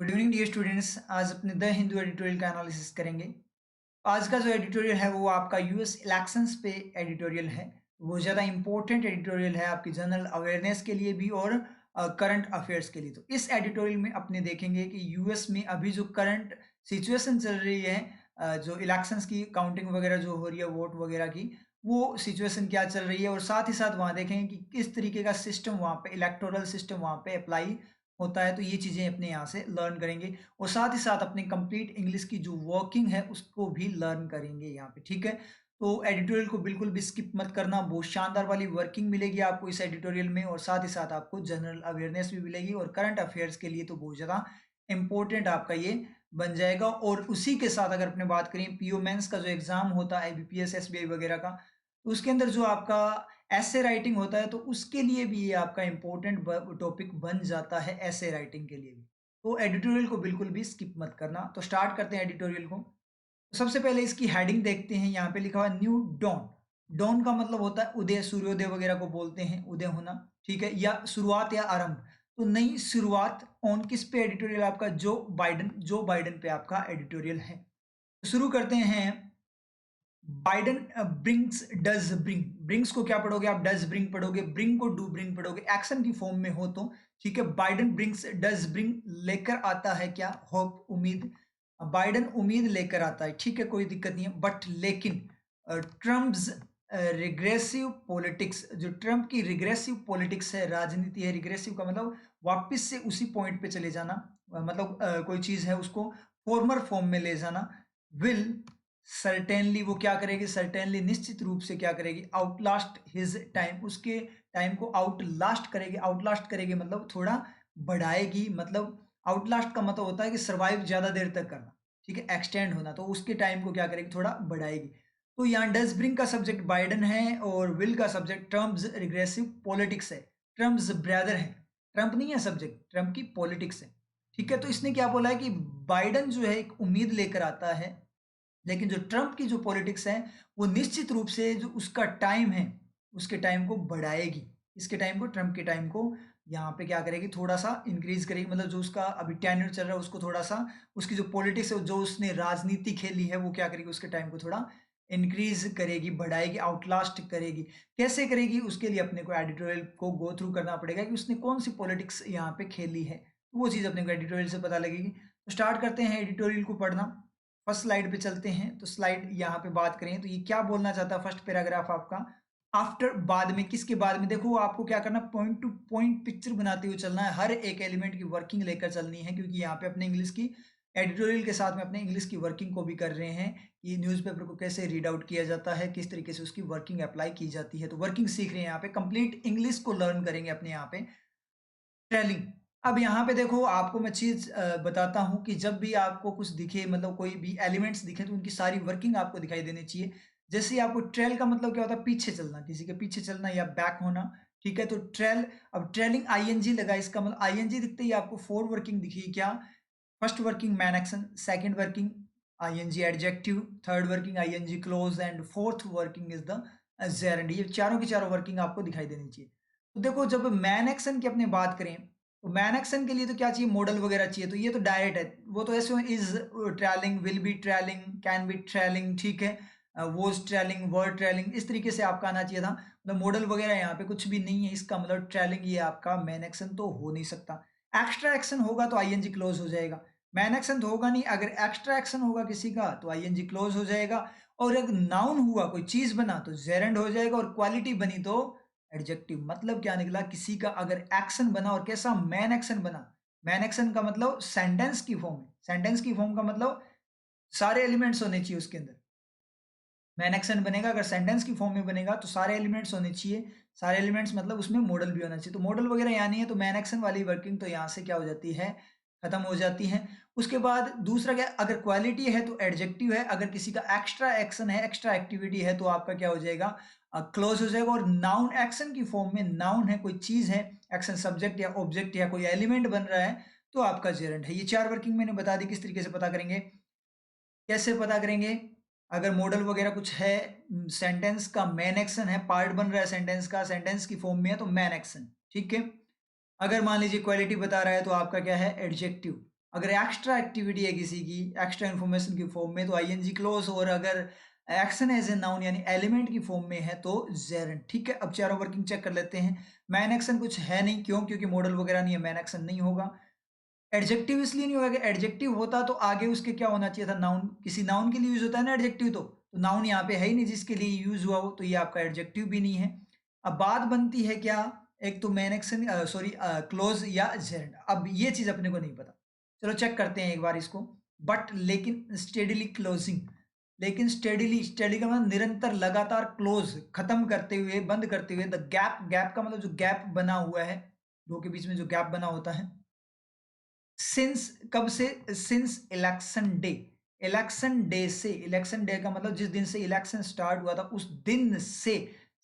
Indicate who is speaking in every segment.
Speaker 1: Good evening dear students. आज अपने the Hindu editorial का एनालिसिस करेंगे। आज का जो एडिटोरियल है वो आपका यूएस इलेक्शंस पे एडिटोरियल है। वो ज़्यादा इंपॉर्टेंट एडिटोरियल है आपकी जनरल अवेयरनेस के लिए भी और करंट अफेयर्स के लिए। तो इस एडिटोरियल में अपने देखेंगे कि यूएस में अभी जो करंट सिचुएशन चल रही है, जो इलेक्शंस की काउंटिंग वगैरह जो हो रही है वोट वगैरह की, वो सिचुएशन क्या चल रही है, और साथ ही साथ वहाँ देखेंगे कि किस तरीके का सिस्टम वहाँ पे इलेक्टोरल सिस्टम वहाँ पे अप्लाई होता है। तो ये चीज़ें अपने यहाँ से लर्न करेंगे और साथ ही साथ अपने कंप्लीट इंग्लिश की जो वर्किंग है उसको भी लर्न करेंगे यहाँ पे। ठीक है, तो एडिटोरियल को बिल्कुल भी स्किप मत करना। बहुत शानदार वाली वर्किंग मिलेगी आपको इस एडिटोरियल में और साथ ही साथ आपको जनरल अवेयरनेस भी मिलेगी और करंट अफेयर्स के लिए तो बहुत ज़्यादा इंपॉर्टेंट आपका ये बन जाएगा। और उसी के साथ अगर अपने बात करें पीओ मेंस का जो एग्जाम होता है बीपीएस एसबीआई वगैरह का, तो उसके अंदर जो आपका ऐसे राइटिंग होता है तो उसके लिए भी ये आपका इंपॉर्टेंट टॉपिक बन जाता है, ऐसे राइटिंग के लिए भी। तो एडिटोरियल को बिल्कुल भी स्किप मत करना। तो स्टार्ट करते हैं एडिटोरियल को। तो सबसे पहले इसकी हेडिंग देखते हैं। यहाँ पे लिखा हुआ न्यू डॉन। डॉन का मतलब होता है उदय, सूर्योदय वगैरह को बोलते हैं, उदय होना। ठीक है, या शुरुआत या आरंभ। तो नई शुरुआत ऑन किस पे एडिटोरियल आपका? जो बाइडन, जो बाइडन पे आपका एडिटोरियल है। तो शुरू करते हैं। Biden brings does bring. Brings को क्या पढ़ोगे आप? डज ब्रिंग पढ़ोगे। ब्रिंग को डू ब्रिंग पढ़ोगे, एक्शन की फॉर्म में हो तो। ठीक है, बाइडन ब्रिंग्स डज ब्रिंग लेकर आता है क्या? होप, उम्मीद। बाइडन उम्मीद लेकर आता है, ठीक है, कोई दिक्कत नहीं है। बट लेकिन ट्रम्प्स रिग्रेसिव पॉलिटिक्स, जो ट्रम्प की रिग्रेसिव पॉलिटिक्स है, राजनीति है, रिग्रेसिव का मतलब वापस से उसी पॉइंट पे चले जाना, मतलब कोई चीज है उसको फॉर्मर फॉर्म में ले जाना। विल सर्टेनली, वो क्या करेगी? सर्टेनली, निश्चित रूप से क्या करेगी? आउटलास्ट हिज टाइम, उसके टाइम को आउटलास्ट करेगी। आउटलास्ट करेगी मतलब थोड़ा बढ़ाएगी। मतलब आउटलास्ट का मतलब होता है कि सर्वाइव ज्यादा देर तक करना, ठीक है, एक्सटेंड होना। तो उसके टाइम को क्या करेगी? थोड़ा बढ़ाएगी। तो यहाँ डज ब्रिंग का सब्जेक्ट बाइडन है और विल का सब्जेक्ट ट्रम्प्स रिग्रेसिव पॉलिटिक्स है। ट्रम्प्स ब्रदर है, ट्रम्प नहीं है सब्जेक्ट, ट्रम्प की पॉलिटिक्स है। ठीक है, तो इसने क्या बोला है कि बाइडन जो है एक उम्मीद लेकर आता है, लेकिन जो ट्रम्प की जो पॉलिटिक्स है वो निश्चित रूप से जो उसका टाइम है उसके टाइम को बढ़ाएगी। इसके टाइम को, ट्रम्प के टाइम को यहाँ पे क्या करेगी? थोड़ा सा इंक्रीज करेगी। मतलब जो उसका अभी टेन्योर चल रहा है उसको थोड़ा सा, उसकी जो पॉलिटिक्स है, जो उसने राजनीति खेली है, वो क्या करेगी? उसके टाइम को थोड़ा इंक्रीज करेगी, बढ़ाएगी, आउटलास्ट करेगी। कैसे करेगी? उसके लिए अपने को एडिटोरियल को गो थ्रू करना पड़ेगा कि उसने कौन सी पॉलिटिक्स यहाँ पे खेली है। वो चीज़ अपने को एडिटोरियल से पता लगेगी। तो स्टार्ट करते हैं एडिटोरियल को पढ़ना। फर्स्ट स्लाइड पे चलते हैं। तो स्लाइड यहाँ पे बात करें तो ये क्या बोलना चाहता है? फर्स्ट पैराग्राफ आपका आफ्टर, बाद में। किसके बाद में? देखो आपको क्या करना, पॉइंट टू पॉइंट पिक्चर बनाते हुए चलना है, हर एक एलिमेंट की वर्किंग लेकर चलनी है, क्योंकि यहाँ पे अपने इंग्लिश की एडिटोरियल के साथ में अपने इंग्लिश की वर्किंग को भी कर रहे हैं कि न्यूज़पेपर को कैसे रीड आउट किया जाता है, किस तरीके से उसकी वर्किंग अप्लाई की जाती है। तो वर्किंग सीख रहे हैं यहाँ पे, कंप्लीट इंग्लिश को लर्न करेंगे अपने यहाँ पे। ट्रेलिंग। अब यहाँ पे देखो आपको मैं चीज बताता हूँ कि जब भी आपको कुछ दिखे, मतलब कोई भी एलिमेंट्स दिखे, तो उनकी सारी वर्किंग आपको दिखाई देनी चाहिए। जैसे ही आपको ट्रेल का मतलब क्या होता है? पीछे चलना, किसी के पीछे चलना या बैक होना। ठीक है, तो ट्रेल, अब ट्रेलिंग आईएनजी लगा, इसका मतलब आईएनजी दिखते ही आपको फोर वर्किंग दिखी क्या? First working main action, second working ING adjective, third working ING clause and fourth working is the gerund. ये चारों की चारों वर्किंग आपको दिखाई देनी चाहिए। तो देखो जब मैन एक्शन की अपने बात करें तो मैन एक्शन के लिए तो क्या चाहिए? मॉडल वगैरह चाहिए। तो ये तो डायरेक्ट है, वो तो ऐसे is trailing, will be trailing, can be trailing, ठीक है, वॉज ट्रैलिंग, वर्ड ट्रैलिंग, इस तरीके से आपका आना चाहिए था। मतलब मॉडल वगैरह यहाँ पे कुछ भी नहीं है, इसका मतलब ट्रैलिंग ये आपका मैन एक्शन तो हो नहीं सकता। एक्स्ट्रा एक्शन होगा तो आईएनजी क्लोज हो जाएगा। मैन एक्शन तो होगा नहीं, अगर एक्स्ट्रा एक्शन होगा किसी का तो आईएनजी क्लोज हो जाएगा। और अगर नाउन हुआ, कोई चीज बना, तो जेरेंड हो जाएगा। और क्वालिटी बनी तो एडजेक्टिव। मतलब क्या निकला? किसी का अगर एक्शन बना, और कैसा? मैन एक्शन बना। मैन एक्शन का मतलब सेंटेंस की फॉर्म है। सेंटेंस की फॉर्म का मतलब सारे एलिमेंट्स होने चाहिए उसके अंदर। मैन एक्शन बनेगा अगर सेंटेंस की फॉर्म में बनेगा तो सारे एलिमेंट्स होने चाहिए। सारे एलिमेंट्स मतलब उसमें मॉडल भी होना चाहिए। तो मॉडल वगैरह यहाँ नहीं है, तो मैन एक्शन वाली वर्किंग तो यहाँ से क्या हो जाती है? खत्म हो जाती है। उसके बाद दूसरा क्या? अगर क्वालिटी है तो एडजेक्टिव है। अगर किसी का एक्स्ट्रा एक्शन है, एक्स्ट्रा एक्टिविटी है, तो आपका क्या हो जाएगा? क्लोज हो जाएगा। और नाउन एक्शन की फॉर्म में, नाउन है, कोई चीज है, एक्शन सब्जेक्ट या ऑब्जेक्ट या कोई एलिमेंट बन रहा है, तो आपका जेरेंट है। ये चार वर्किंग मैंने बता दी किस तरीके से पता करेंगे। कैसे पता करेंगे? अगर मॉडल वगैरह कुछ है, सेंटेंस का मेन एक्शन है, पार्ट बन रहा है सेंटेंस का, सेंटेंस की फॉर्म में है, तो मैन एक्शन, ठीक है। अगर मान लीजिए क्वालिटी बता रहा है तो आपका क्या है? एडजेक्टिव। अगर एक्स्ट्रा एक्टिविटी है किसी की, एक्स्ट्रा इन्फॉर्मेशन की फॉर्म में, तो आईएनजी क्लोज, और अगर एक्शन एज ए नाउन यानी एलिमेंट की फॉर्म में है तो जेरेंट। ठीक है, अब चारों वर्किंग चेक कर लेते हैं। मैन एक्शन कुछ है नहीं, क्यों? क्योंकि मॉडल वगैरह नहीं है, मैन एक्शन नहीं होगा। एडजेक्टिव इसलिए नहीं होगा कि एडजेक्टिव होता तो आगे उसके क्या होना चाहिए था, नाउन। किसी नाउन के लिए यूज होता है ना एडजेक्टिव, तो नाउन यहाँ पे है ही नहीं जिसके लिए यूज हुआ हो, तो ये आपका एडजेक्टिव भी नहीं है। अब बात बनती है क्या, एक तो मैन एक्शन, सॉरी क्लोज या जेरेंट। अब ये चीज अपने को नहीं पता, चलो चेक करते हैं एक बार इसको। बट लेकिन स्टेडिली क्लोजिंग, लेकिन स्टेडिली, स्टेडी का मतलब निरंतर, लगातार, क्लोज खत्म करते हुए, बंद करते हुए, द गैप, गैप का मतलब जो गैप बना हुआ है, दो के बीच में जो गैप बना होता है। सिंस, कब से? Since election day, election day से, इलेक्शन डे का मतलब जिस दिन से इलेक्शन स्टार्ट हुआ था उस दिन से।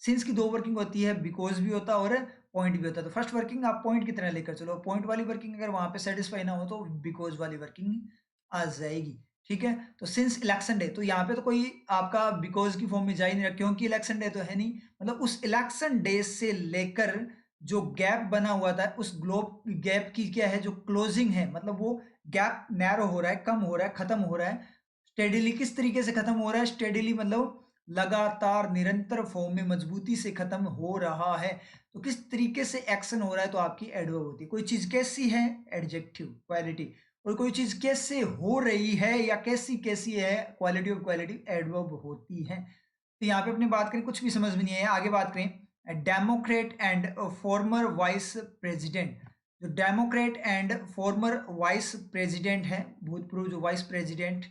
Speaker 1: सिंस की दो वर्किंग होती है, बिकॉज भी होता है और पॉइंट भी होता है। तो फर्स्ट वर्किंग आप पॉइंट की तरह लेकर चलो, पॉइंट वाली वर्किंग अगर वहां पे सेटिस्फाई ना हो तो बिकॉज वाली वर्किंग आ जाएगी। ठीक है, तो सिंस इलेक्शन डे, तो यहाँ पे तो कोई आपका बिकॉज की फॉर्म में जा ही नहीं रहा, क्योंकि इलेक्शन डे तो है नहीं। मतलब उस इलेक्शन डे से लेकर जो गैप बना हुआ था, उस ग्लोब गैप की क्या है, जो क्लोजिंग है, मतलब वो गैप नैरो हो रहा है, कम हो रहा है, खत्म हो रहा है। स्टेडिली किस तरीके से खत्म हो रहा है? स्टेडिली मतलब लगातार, निरंतर फॉर्म में मजबूती से खत्म हो रहा है। तो किस तरीके से एक्शन हो रहा है, तो आपकी एडवर्ब होती है। कोई चीज कैसी है, एडजेक्टिव, क्वालिटी। और कोई चीज कैसे हो रही है या कैसी कैसी है, क्वालिटी ऑफ क्वालिटी, एडवर्ब होती है। तो यहाँ पे अपनी बात करें, कुछ भी समझ में नहीं है, आगे बात करें। Democrat and former vice president, जो democrat and former vice president है, भूतपूर्व जो vice president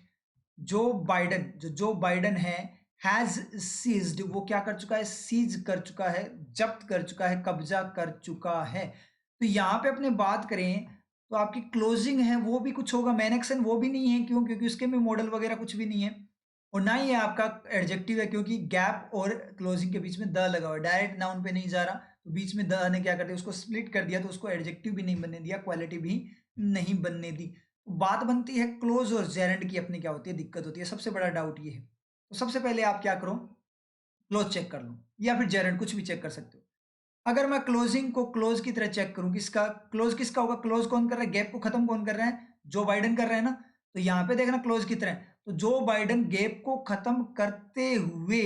Speaker 1: Joe Biden, Joe Biden है, हैज सीज्ड, वो क्या कर चुका है, सीज कर चुका है, जब्त कर चुका है, कब्जा कर चुका है। तो यहाँ पे अपने बात करें तो आपकी क्लोजिंग है वो भी कुछ होगा, मैन एक्शन वो भी नहीं है, क्यों? क्योंकि उसके में मॉडल वगैरह कुछ भी नहीं है, और ना ही ये आपका एडजेक्टिव है, क्योंकि गैप और क्लोजिंग के बीच में द लगा हुआ है, डायरेक्ट नाउन पे नहीं जा रहा, तो बीच में द ने क्या कर दिया, उसको स्प्लिट कर दिया, तो उसको एडजेक्टिव भी नहीं बनने दिया, क्वालिटी भी नहीं बनने दी। तो बात बनती है क्लोज और जेरेंट की, अपनी क्या होती है, दिक्कत होती है, सबसे बड़ा डाउट ये है। तो सबसे पहले आप क्या करो, क्लोज चेक कर लो, या फिर जेरेंट, कुछ भी चेक कर सकते हो। अगर मैं क्लोजिंग को क्लोज की तरह चेक करूं, किसका क्लोज, किसका होगा? क्लोज कौन कर रहा है, गैप को खत्म कौन कर रहा है, जो बाइडन कर रहा है ना। तो यहां पे देखना क्लोज की तरह, तो जो बाइडन गैप को खत्म करते हुए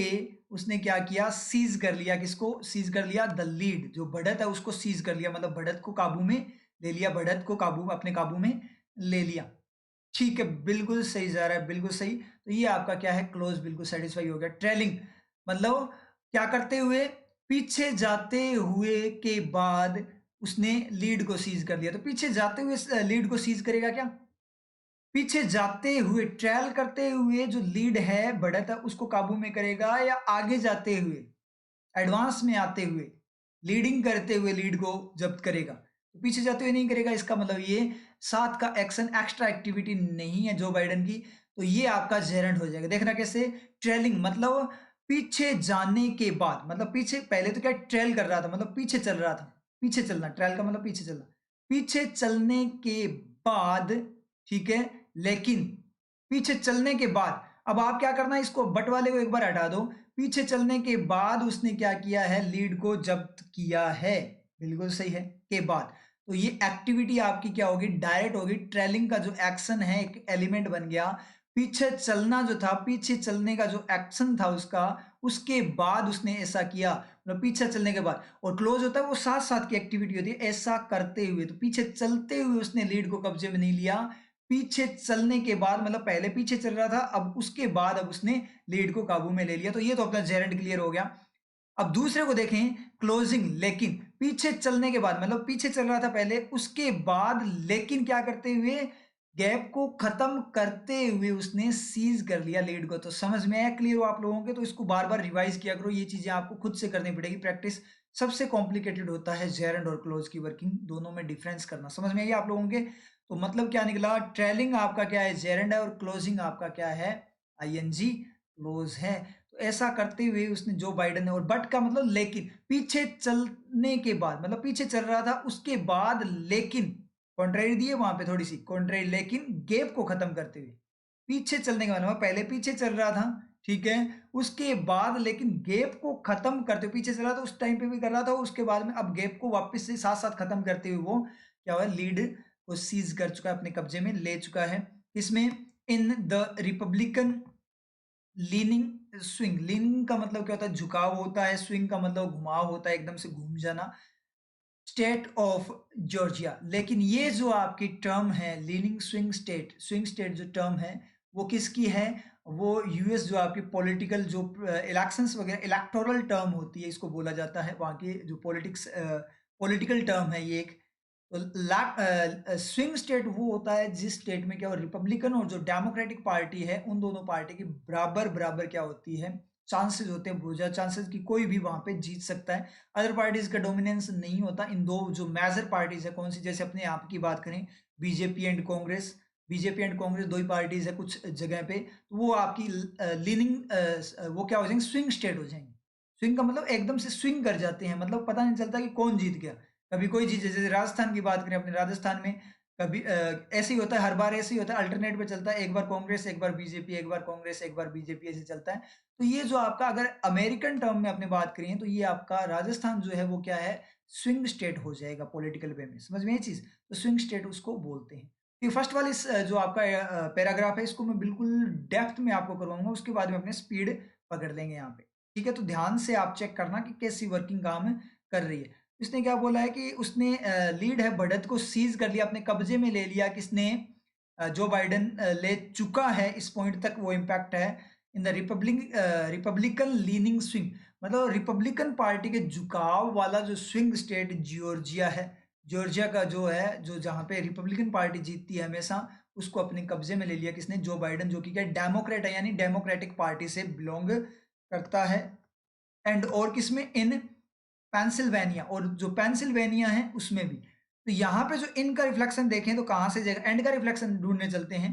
Speaker 1: उसने क्या किया, सीज कर लिया, किसको सीज कर लिया, द लीड, जो बढ़त है उसको सीज कर लिया, मतलब बढ़त को काबू में ले लिया, बढ़त को काबू, अपने काबू में ले लिया। ठीक है, बिल्कुल सही जा रहा है, बिल्कुल सही। तो ये आपका क्या है, क्लोज, बिल्कुल सेटिस्फाई हो गया। ट्रेलिंग मतलब क्या करते हुए, पीछे जाते हुए के बाद उसने लीड को सीज कर लिया। तो पीछे जाते हुए लीड को सीज करेगा क्या? पीछे जाते हुए, ट्रेल करते हुए जो लीड है, बढ़त है, उसको काबू में करेगा, या आगे जाते हुए, एडवांस में आते हुए, लीडिंग करते हुए लीड को जब्त करेगा? तो पीछे जाते हुए नहीं करेगा, इसका मतलब ये साथ का एक्शन, एक्स्ट्रा एक्टिविटी नहीं है जो बाइडन की, तो ये आपका जेरेंट हो जाएगा। देखना कैसे, ट्रेलिंग मतलब पीछे जाने के बाद, मतलब पीछे, पहले तो क्या ट्रेल कर रहा था, मतलब पीछे चल रहा था, पीछे चलना, ट्रेल का मतलब पीछे चलना, पीछे चलने के बाद, ठीक है, लेकिन पीछे चलने के बाद, अब आप क्या करना, इसको बट वाले को एक बार हटा दो, पीछे चलने के बाद उसने क्या किया है, लीड को जब्त किया है, बिल्कुल सही है, के बाद। तो ये एक्टिविटी आपकी क्या होगी, डायरेक्ट होगी। ट्रेलिंग का जो एक्शन है एक एलिमेंट बन गया, पीछे चलना जो था, पीछे चलने का जो एक्शन था उसका, उसके बाद उसने ऐसा किया, मतलब पीछे चलने के बाद। और क्लोज होता है वो साथ साथ की एक्टिविटी होती है, ऐसा करते हुए, तो पीछे चलते हुए उसने लीड को कब्जे में नहीं लिया, पीछे चलने के बाद, मतलब पहले पीछे चल रहा था, अब उसके बाद अब उसने लीड को काबू में ले लिया। तो ये तो अपना जेरेंट क्लियर हो गया। अब दूसरे को देखें, क्लोजिंग, लेकिन पीछे चलने के बाद, मतलब पीछे चल रहा था पहले, उसके बाद लेकिन क्या करते हुए, गैप को खत्म करते हुए उसने सीज कर लिया लीड को। तो समझ में आया, क्लियर हो आप लोगों के? तो इसको बार बार रिवाइज किया करो, ये चीजें आपको खुद से करनी पड़ेगी प्रैक्टिस। सबसे कॉम्प्लिकेटेड होता है जेरेंट और क्लोज की वर्किंग, दोनों में डिफरेंस करना। समझ में आइए आप लोगों के? तो मतलब क्या निकला, ट्रेलिंग आपका क्या है, जेरेंट है, और क्लोजिंग आपका क्या है, आईएनजी क्लोज है। तो ऐसा करते हुए उसने, जो बाइडन है, और बट का मतलब लेकिन, पीछे चलने के बाद, मतलब पीछे चल रहा था उसके बाद, लेकिन कॉन्ट्रेरी दी है वहां पे थोड़ी सी कॉन्ट्रेरी, लेकिन गैप को खत्म करते हुए, पीछे चलने के मतलब पहले पीछे चल रहा था, ठीक है, उसके बाद लेकिन गैप को खत्म करते हुए, पीछे चल रहा था उस टाइम पे भी कर रहा था, उसके बाद में अब गैप को वापस से साथ साथ खत्म करते हुए वो क्या हुआ, लीड को सीज कर चुका है, अपने कब्जे में ले चुका है। इसमें in the Republican leaning swing, leaning का मतलब क्या होता है, झुकाव होता है, स्विंग का मतलब घुमाव होता है, एकदम से घूम जाना, स्टेट ऑफ जॉर्जिया। लेकिन ये जो आपकी टर्म है लीनिंग स्विंग स्टेट जो टर्म है वो किसकी है, वो यूएस जो आपकी पॉलिटिकल जो इलेक्शंस वगैरह इलेक्टोरल टर्म होती है इसको बोला जाता है, वहाँ की जो पॉलिटिकल टर्म है ये एक। तो स्विंग स्टेट वो होता है जिस स्टेट में क्या हो, रिपब्लिकन और जो डेमोक्रेटिक पार्टी है उन दोनों पार्टी की बराबर बराबर क्या होती है, चांसेस होते हैं, बहुत ज्यादा चांसेस कि कोई भी वहां पे जीत सकता है। अदर पार्टीज का डोमिनेंस नहीं होता। इन दो जो मेजर पार्टीज है कौन सी, जैसे अपने यहाँ की बात करें BJP and Congress, BJP and Congress दो ही पार्टीज है कुछ जगह पे, तो वो आपकी लीनिंग वो क्या हो जाएंगे, स्विंग स्टेट हो जाएंगे। स्विंग का मतलब एकदम से स्विंग कर जाते हैं, मतलब पता नहीं चलता कि कौन जीत गया। कभी कोई जीत, जैसे राजस्थान की बात करें, अपने राजस्थान में कभी ऐसे ही होता है, हर बार ऐसे ही होता है, अल्टरनेट पे चलता है, एक बार कांग्रेस एक बार बीजेपी, एक बार कांग्रेस एक बार बीजेपी, ऐसे चलता है। तो ये जो आपका अगर अमेरिकन टर्म में अपने बात करें तो ये आपका राजस्थान जो है वो क्या है, स्विंग स्टेट हो जाएगा पॉलिटिकल वे में, समझ में ये चीज, तो स्विंग स्टेट उसको बोलते हैं। ये फर्स्ट वाली जो आपका पैराग्राफ है इसको मैं बिल्कुल डेप्थ में आपको करवाऊंगा, उसके बाद में अपने स्पीड पकड़ लेंगे यहाँ पे, ठीक है। तो ध्यान से आप चेक करना कि कैसी वर्किंग काम कर रही है। इसने क्या बोला है कि उसने लीड है, बढ़त को सीज कर लिया, अपने कब्जे में ले लिया, किसने, जो बाइडन ले चुका है, इस पॉइंट तक वो इम्पैक्ट है in the Republican leaning swing, मतलब रिपब्लिकन पार्टी के झुकाव वाला जो स्विंग स्टेट जॉर्जिया है, जॉर्जिया का जो है, जो जहां पे रिपब्लिकन पार्टी जीतती है हमेशा, उसको अपने कब्जे में ले लिया किसने, जो बाइडन, जो कि क्या डेमोक्रेट है, यानी डेमोक्रेटिक पार्टी से बिलोंग करता है। एंड और किसमें, इन पेंसिल्वेनिया, और जो पेंसिल्वेनिया है उसमें भी। तो यहाँ पे जो इन का रिफ्लेक्शन देखें तो कहां से जाएगा, एंड का रिफ्लेक्शन ढूंढने चलते हैं।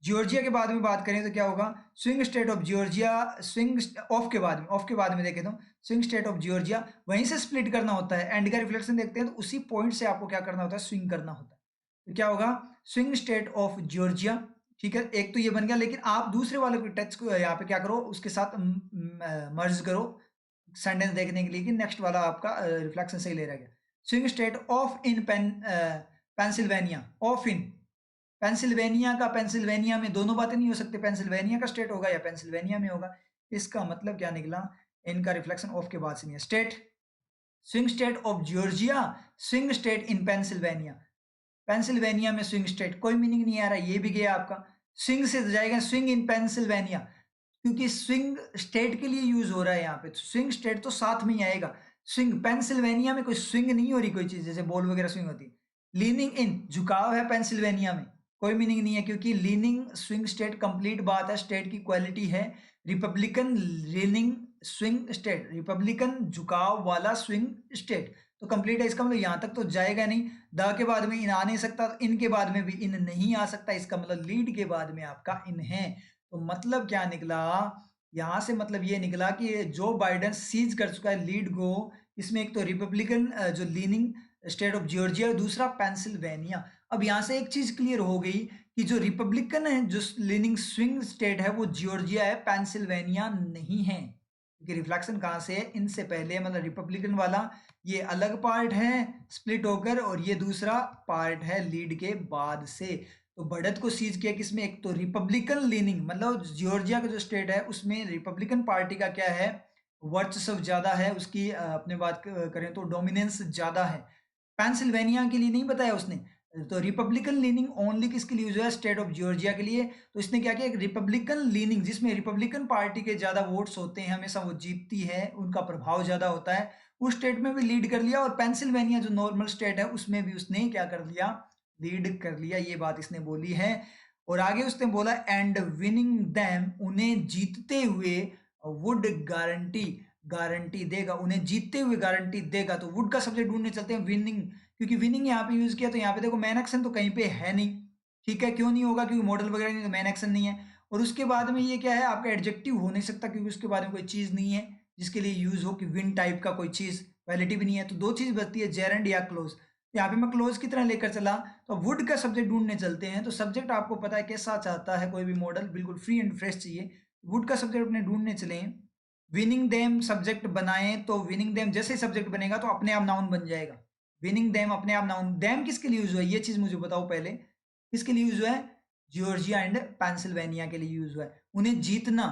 Speaker 1: जॉर्जिया के बाद में बात करें तो क्या होगा, swing state of Georgia, swing of के बाद में, ऑफ के बाद में देखें तो स्विंग स्टेट ऑफ जॉर्जिया, वहीं से स्प्लिट करना होता है। एंड का रिफ्लेक्शन देखते हैं तो उसी पॉइंट से आपको क्या करना होता है, स्विंग करना होता है। तो क्या होगा, स्विंग स्टेट ऑफ जॉर्जिया, ठीक है, एक तो ये बन गया। लेकिन आप दूसरे वाले को टच को यहाँ पे क्या करो, उसके साथ मर्ज करो सेंटेंस देखने के लिए कि नेक्स्ट वाला आपका रिफ्लेक्शन सही ले रहा गया। Swing state of in Pennsylvania, of in Pennsylvania का, पेंसिल्वेनिया में दोनों बातें नहीं हो सकती, पेंसिल्वेनिया का स्टेट होगा या पेंसिल्वेनिया में होगा। इसका मतलब क्या निकला, इनका रिफ्लेक्शन ऑफ के बाद से नहीं है। State, swing state of Georgia, swing state in Pennsylvania, Pennsylvania में स्विंग स्टेट, कोई मीनिंग नहीं आ रहा, ये भी गया आपका। स्विंग से जाएगा स्विंग इन पेंसिल्वेनिया, क्योंकि स्विंग स्टेट के लिए यूज हो रहा है यहाँ पे, तो स्विंग स्टेट तो साथ में ही आएगा। स्विंग पेंसिल्वेनिया में कोई स्विंग नहीं हो रही, कोई चीज जैसे बॉल वगैरह स्विंग होती है। लीनिंग इन, झुकाव है पेंसिल्वेनिया में, कोई मीनिंग नहीं है, क्योंकि लीनिंग स्विंग स्टेट कंप्लीट बात है, स्टेट की क्वालिटी है। Republican leaning swing state, Republican झुकाव वाला स्विंग स्टेट, तो कंप्लीट है, इसका मतलब यहाँ तक तो जाएगा नहीं। द के बाद में इन आ नहीं सकता, तो इन के बाद में भी इन नहीं आ सकता, इसका मतलब लीड के बाद में आपका इन है। तो मतलब क्या निकला यहां से, मतलब ये निकला कि जो बाइडेन सीज कर चुका है लीड को, इसमें एक तो रिपब्लिकन जो लीनिंग स्टेट ऑफ जॉर्जिया, दूसरा पेंसिल्वेनिया। अब यहां से एक चीज क्लियर हो गई कि जो रिपब्लिकन है, जो लीनिंग स्विंग स्टेट है वो जॉर्जिया है, पेंसिल्वेनिया नहीं है, क्योंकि रिफ्लेक्शन कहां से है, इनसे पहले, मतलब रिपब्लिकन वाला ये अलग पार्ट है स्प्लिट होकर, और ये दूसरा पार्ट है लीड के बाद से। तो बढ़त को सीज किया किसमें, एक तो रिपब्लिकन लीनिंग, मतलब जॉर्जिया का जो स्टेट है उसमें रिपब्लिकन पार्टी का क्या है, वर्चस्व ज्यादा है, उसकी अपने बात करें तो डोमिनेंस ज्यादा है। पेंसिल्वेनिया के लिए नहीं बताया उसने, तो रिपब्लिकन लीनिंग ओनली किसके लिए यूज हुआ है, स्टेट ऑफ जॉर्जिया के लिए। तो इसने क्या किया, रिपब्लिकन लीनिंग जिसमें रिपब्लिकन पार्टी के ज्यादा वोट्स होते हैं, हमेशा वो जीतती है, उनका प्रभाव ज्यादा होता है, उस स्टेट में भी लीड कर लिया, और पेंसिल्वेनिया जो नॉर्मल स्टेट है उसमें भी उसने क्या कर लिया, लीड कर लिया, ये बात इसने बोली है। और आगे उसने बोला एंड विनिंग देम, उन्हें जीतते हुए, वुड गारंटी, गारंटी देगा, उन्हें जीतते हुए गारंटी देगा। तो वुड का सब्जेक्ट ढूंढने चलते हैं, विनिंग, क्योंकि विनिंग यहाँ पे यूज किया, तो यहाँ पे देखो मैन एक्शन तो कहीं पे है नहीं, ठीक है, क्यों नहीं होगा, क्योंकि मॉडल वगैरह नहीं, तो मैन एक्शन नहीं है। और उसके बाद में ये क्या है, आपका एडजेक्टिव हो नहीं सकता, क्योंकि उसके बाद में कोई चीज नहीं है जिसके लिए यूज हो, कि विन टाइप का कोई चीज, क्वालिटी भी नहीं है, तो दो चीज बचती है, जेरेंड या क्लोज। यहाँ पे मैं क्लोज की तरह लेकर चला, तो वुड का सब्जेक्ट ढूंढने चलते हैं। तो सब्जेक्ट आपको पता है कैसा चाहता है कोई भी मॉडल, बिल्कुल फ्री एंड फ्रेश चाहिए। वुड का सब्जेक्ट अपने ढूंढने चले, विनिंग देम सब्जेक्ट बनाए, तो विनिंग देम जैसे सब्जेक्ट बनेगा तो अपने आप नाउन बन जाएगा, विनिंग देम अपने आप नाउन, देम किसके लिए यूज हुआ है ये चीज मुझे बताओ पहले, किसके लिए यूज हुआ है? जॉर्जिया एंड पेंसिल्वेनिया के लिए यूज हुआ है, उन्हें जीतना,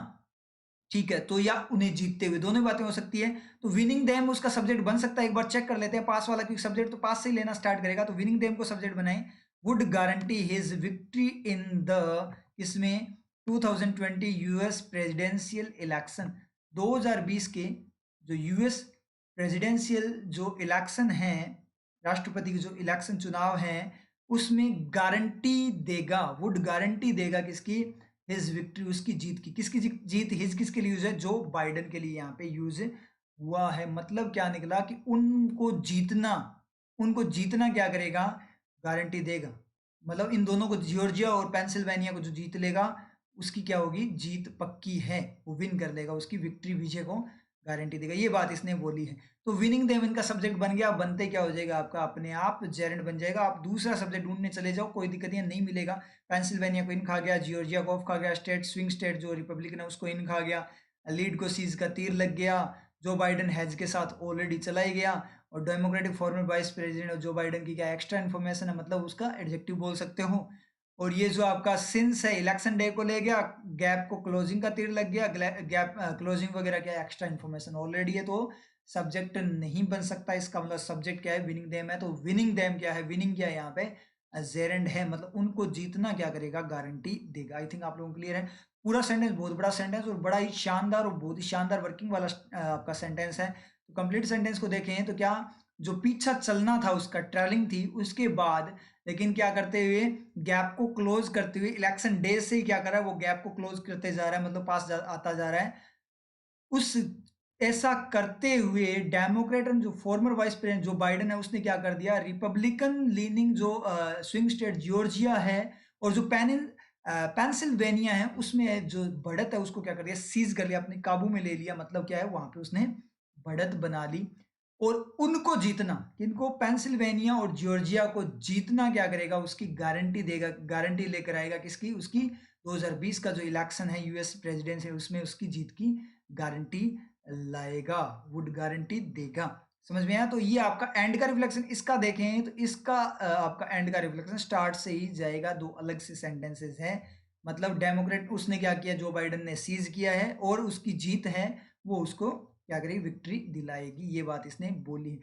Speaker 1: ठीक है, तो या उन्हें जीतते हुए, दोनों बातें हो सकती है। तो विनिंग देम उसका सब्जेक्ट बन सकता है, एक बार चेक कर लेते हैं पास वाला, क्योंकि सब्जेक्ट तो पास से ही लेना स्टार्ट करेगा, तो विनिंग देम को सब्जेक्ट बनाएं, would guarantee his victory in the, इसमें 2020 यूएस प्रेसिडेंशियल इलेक्शन, 2020 के जो यूएस प्रेसिडेंशियल जो इलेक्शन है, राष्ट्रपति के जो इलेक्शन चुनाव है, उसमें गारंटी देगा, वुड गारंटी देगा किसकी? हिज विक्ट्री, उसकी जीत की। किसकी जीत? हिज किसके लिए यूज है? जो बाइडन के लिए यहाँ पे यूज हुआ है। मतलब क्या निकला कि उनको जीतना क्या करेगा? गारंटी देगा। मतलब इन दोनों को, जॉर्जिया और पेंसिल्वेनिया को जो जीत लेगा उसकी क्या होगी? जीत पक्की है, वो विन कर लेगा, उसकी विक्ट्री विजय को गारंटी देगा, ये बात इसने बोली है। तो विनिंग देम इनका सब्जेक्ट बन गया, बनते क्या हो जाएगा आपका? अपने आप जेरेंड बन जाएगा। आप दूसरा सब्जेक्ट ढूंढने चले जाओ, कोई दिक्कत नहीं मिलेगा। पेंसिल्वेनिया को इन खा गया, जॉर्जिया को ऑफ खा गया, स्टेट स्विंग स्टेट जो रिपब्लिकन है उसको इन खा गया, लीड को सीज का तीर लग गया, जो बाइडन हैज के साथ ऑलरेडी चला ही गया, और democratic farmer vice president Joe Biden की क्या एक्स्ट्रा इन्फॉर्मेशन है, मतलब उसका एडजेक्टिव बोल सकते हो। और ये जो आपका सिंस है इलेक्शन डे को ले गया, गैप को क्लोजिंग का तीर लग गया, गैप क्लोजिंग वगैरह क्या एक्स्ट्रा इन्फॉर्मेशन ऑलरेडी है, तो सब्जेक्ट नहीं बन सकता। इसका मतलब सब्जेक्ट क्या है? विनिंग देम है। तो विनिंग देम क्या है? विनिंग क्या है यहाँ पे? जेरेंड है, मतलब उनको जीतना क्या करेगा? गारंटी देगा। आई थिंक आप लोगों को क्लियर है। पूरा सेंटेंस बहुत बड़ा सेंटेंस और बड़ा ही शानदार और बहुत ही शानदार वर्किंग वाला आपका सेंटेंस है। तो कंप्लीट सेंटेंस को देखें तो क्या, जो पीछा चलना था उसका, ट्रेवलिंग थी, उसके बाद लेकिन क्या करते हुए, गैप को क्लोज करते हुए, इलेक्शन डे से ही क्या कर रहा है? वो गैप को क्लोज करते जा रहा है, मतलब आता जा रहा है। उस ऐसा करते हुए डेमोक्रेट जो farmer vice president Joe Biden है, उसने क्या कर दिया? रिपब्लिकन लीनिंग जो स्विंग स्टेट जॉर्जिया है और जो पेंसिल्वेनिया है, उसमें जो बढ़त है उसको क्या कर दिया? सीज कर लिया, अपने काबू में ले लिया। मतलब क्या है? वहां पे उसने बढ़त बना ली। और उनको जीतना, किनको? पेंसिल्वेनिया और जॉर्जिया को जीतना क्या करेगा? उसकी गारंटी देगा, गारंटी लेकर आएगा। किसकी? उसकी 2020 का जो इलेक्शन है यूएस प्रेसिडेंट है, उसमें उसकी जीत की गारंटी लाएगा, वुड गारंटी देगा। समझ में आया? तो ये आपका एंड का रिफ्लेक्शन, इसका देखें तो इसका आपका एंड का रिफ्लेक्शन स्टार्ट से ही जाएगा, दो अलग से सेंटेंसेस है। मतलब डेमोक्रेट उसने क्या किया? जो बाइडन ने सीज किया है, और उसकी जीत है, वो उसको क्या करेगी? विक्ट्री दिलाएगी, ये बात इसने बोली।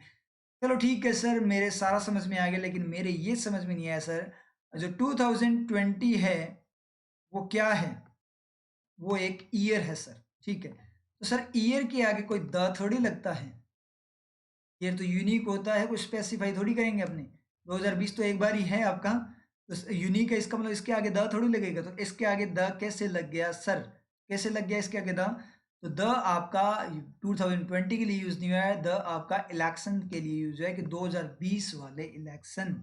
Speaker 1: चलो ठीक है सर, मेरे सारा समझ में आ गया, लेकिन मेरे ये समझ में नहीं आया सर, जो 2020 है वो क्या है? वो एक ईयर है सर, ठीक है। तो सर ईयर के आगे कोई द थोड़ी लगता है, ईयर तो यूनिक होता है, कुछ स्पेसिफाई थोड़ी करेंगे अपने। 2020 तो एक बार ही है आपका, तो यूनिक है, इसका मतलब इसके आगे द थोड़ी लगेगा। तो इसके आगे द कैसे लग गया सर? कैसे लग गया इसके आगे द? तो द आपका 2020 के लिए यूज नहीं हुआ है, द आपका इलेक्शन के लिए यूज है, कि 2020 वाले इलेक्शन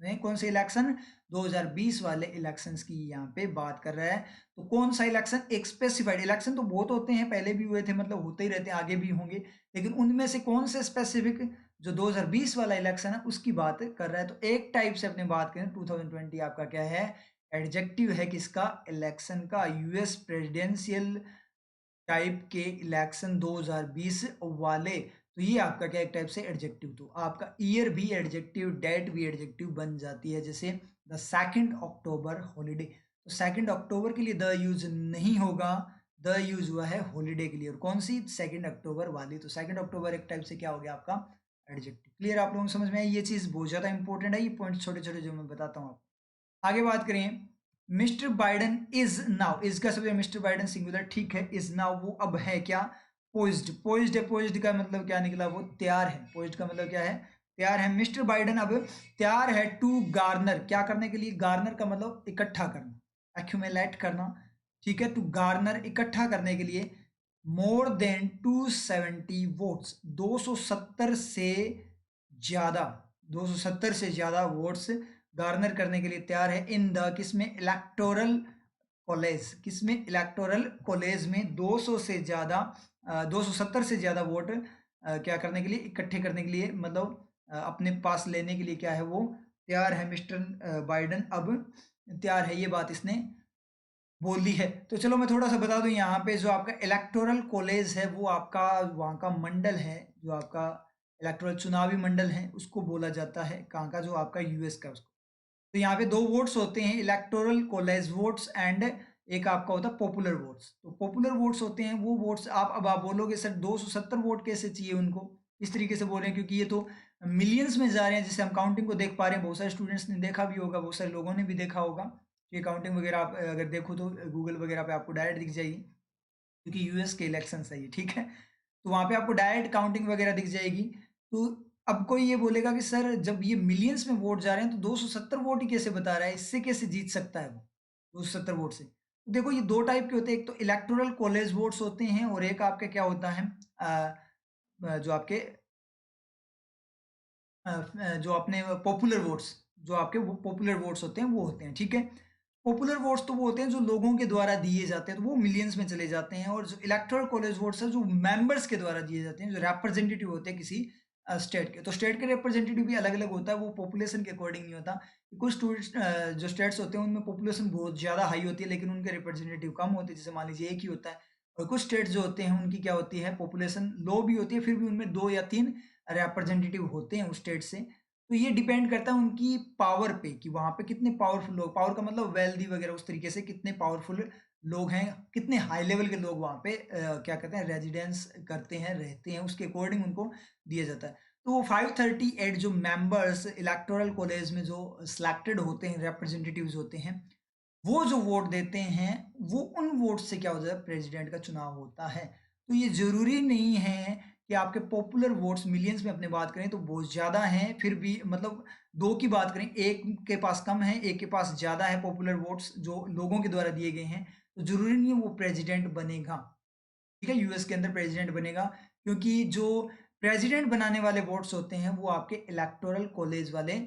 Speaker 1: में, कौन से इलेक्शन? 2020 वाले इलेक्शंस की यहाँ पे बात कर रहा है। तो कौन सा इलेक्शन? एक स्पेसिफाइड इलेक्शन तो बहुत होते हैं, पहले भी हुए थे, मतलब होते ही रहते हैं, आगे भी होंगे, लेकिन उनमें से कौन से स्पेसिफिक जो 2020 वाला इलेक्शन है उसकी बात कर रहा है। तो एक टाइप से अपने बात करें, 2020 आपका क्या है? एडजेक्टिव है किसका? इलेक्शन का, यूएस प्रेसिडेंशियल टाइप के इलेक्शन 2020 वाले। तो ये आपका क्या एक टाइप से एडजेक्टिव। तो आपका ईयर भी एडजेक्टिव, डेट भी एडजेक्टिव बन जाती है, जैसे द 2 अक्टूबर हॉलीडे। तो 2 अक्टूबर के लिए द यूज नहीं होगा, द यूज हुआ है हॉलीडे के लिए। और कौन सी? 2 अक्टूबर वाली। तो 2 अक्टूबर एक टाइप से क्या हो गया आपका? एडजेक्टिव। क्लियर? आप लोगों को समझ में आया? ये चीज बहुत ज्यादा इंपॉर्टेंट है, ये पॉइंट छोटे छोटे जो मैं बताता हूँ आपको। आगे बात करें, mister Biden is now, is का सब्जेक्ट मिस्टर बाइडन सिंगुलर, ठीक है। इज नाउ वो अब है क्या? पोइज्ड। पोइज्ड है, पोइज्ड का मतलब क्या निकला? वो तैयार है। पोइज्ड का मतलब क्या है? तैयार है। मिस्टर बाइडन अब तैयार है टू गार्नर, क्या करने के लिए? गार्नर का मतलब इकट्ठा करना, एक्यूमुलेट करना, ठीक है। टू गार्नर इकट्ठा करने के लिए मोर देन 270 वोट्स, 270 से ज्यादा, 270 से ज्यादा वोट्स गार्नर करने के लिए तैयार है। इन द किसमें? Electoral college. किसमें? इलेक्टोरल कॉलेज में 200 से ज्यादा 270 से ज्यादा वोट क्या करने के लिए? इकट्ठे करने के लिए, मतलब अपने पास लेने के लिए क्या है? वो तैयार है मिस्टर बाइडन, अब तैयार है, ये बात इसने बोली है। तो चलो मैं थोड़ा सा बता दूं, यहाँ पे जो आपका इलेक्टोरल कॉलेज है वो आपका वहाँ का मंडल है, जो आपका इलेक्टोरल चुनावी मंडल है उसको बोला जाता है, कहाँ का, जो आपका यूएस का उसको। तो यहाँ पे दो वोट्स होते हैं, इलेक्टोरल कॉलेज वोट्स एंड एक आपका होता है पॉपुलर वोट्स। तो पॉपुलर वोट्स होते हैं वो वोट्स, अब आप बोलोगे सर 270 वोट कैसे चाहिए उनको, इस तरीके से बोल रहे हैं क्योंकि ये तो मिलियंस में जा रहे हैं, जिससे हम काउंटिंग को देख पा रहे हैं। बहुत सारे स्टूडेंट्स ने देखा भी होगा, बहुत सारे लोगों ने भी देखा होगा। ये काउंटिंग वगैरह आप अगर देखो तो गूगल वगैरह पे आपको डायरेक्ट दिख जाएगी, क्योंकि यूएस के इलेक्शन है ये, ठीक है। तो वहाँ पे आपको डायरेक्ट काउंटिंग वगैरह दिख जाएगी। तो अब कोई ये बोलेगा कि सर जब ये मिलियंस में वोट जा रहे हैं तो 270 वोट ही कैसे बता रहा है, इससे कैसे जीत सकता है वो 270 वोट से। तो देखो ये दो टाइप के होते हैं, एक तो इलेक्टोरल कॉलेज वोट्स होते हैं और एक आपके क्या होता है जो आपके जो अपने पॉपुलर वोट्स, जो आपके वो पॉपुलर वोट्स होते हैं वो होते हैं, ठीक है। पॉपुलर वोट्स तो वो होते हैं जो लोगों के द्वारा दिए जाते हैं, तो वो मिलियंस में चले जाते हैं। और जो इलेक्टोरल कॉलेज वोट्स है जो मेंबर्स के द्वारा दिए जाते हैं, जो रिप्रेजेंटेटिव होते हैं किसी स्टेट के। तो स्टेट के रिप्रेजेंटेटिव भी अलग अलग होता है, वो पॉपुलेशन के अकॉर्डिंग नहीं होता। कुछ जो स्टेट्स होते हैं उनमें पॉपुलेशन बहुत ज़्यादा हाई होती है लेकिन उनके रिप्रेजेंटेटिव कम होते हैं, जैसे मान लीजिए एक ही होता है। और कुछ स्टेट्स जो होते हैं उनकी क्या होती है, पॉपुलेशन लो भी होती है, फिर भी उनमें 2 या 3 रिप्रेजेंटेटिव होते हैं उस स्टेट से। तो ये डिपेंड करता है उनकी पावर पे कि वहाँ पे कितने पावरफुल लोग, पावर का मतलब वेल्दी वगैरह, उस तरीके से कितने पावरफुल लोग हैं, कितने हाई लेवल के लोग वहाँ पे क्या कहते हैं रेजिडेंस करते हैं, रहते हैं, उसके अकॉर्डिंग उनको दिया जाता है। तो वो 538 जो मेंबर्स इलेक्टोरल कॉलेज में जो सिलेक्टेड होते हैं, रिप्रेजेंटेटिव्स होते हैं, वो जो वोट देते हैं वो उन वोट से क्या होता है, प्रेसिडेंट का चुनाव होता है। तो ये जरूरी नहीं है कि आपके पॉपुलर वोट्स मिलियंस में अपने बात करें तो बहुत ज़्यादा हैं, फिर भी मतलब दो की बात करें, एक के पास कम है एक के पास ज़्यादा है पॉपुलर वोट्स जो लोगों के द्वारा दिए गए हैं, तो ज़रूरी नहीं है वो प्रेसिडेंट बनेगा, ठीक है, यूएस के अंदर प्रेसिडेंट बनेगा। क्योंकि जो प्रेसिडेंट बनाने वाले वोट्स होते हैं वो आपके इलेक्टोरल कॉलेज वाले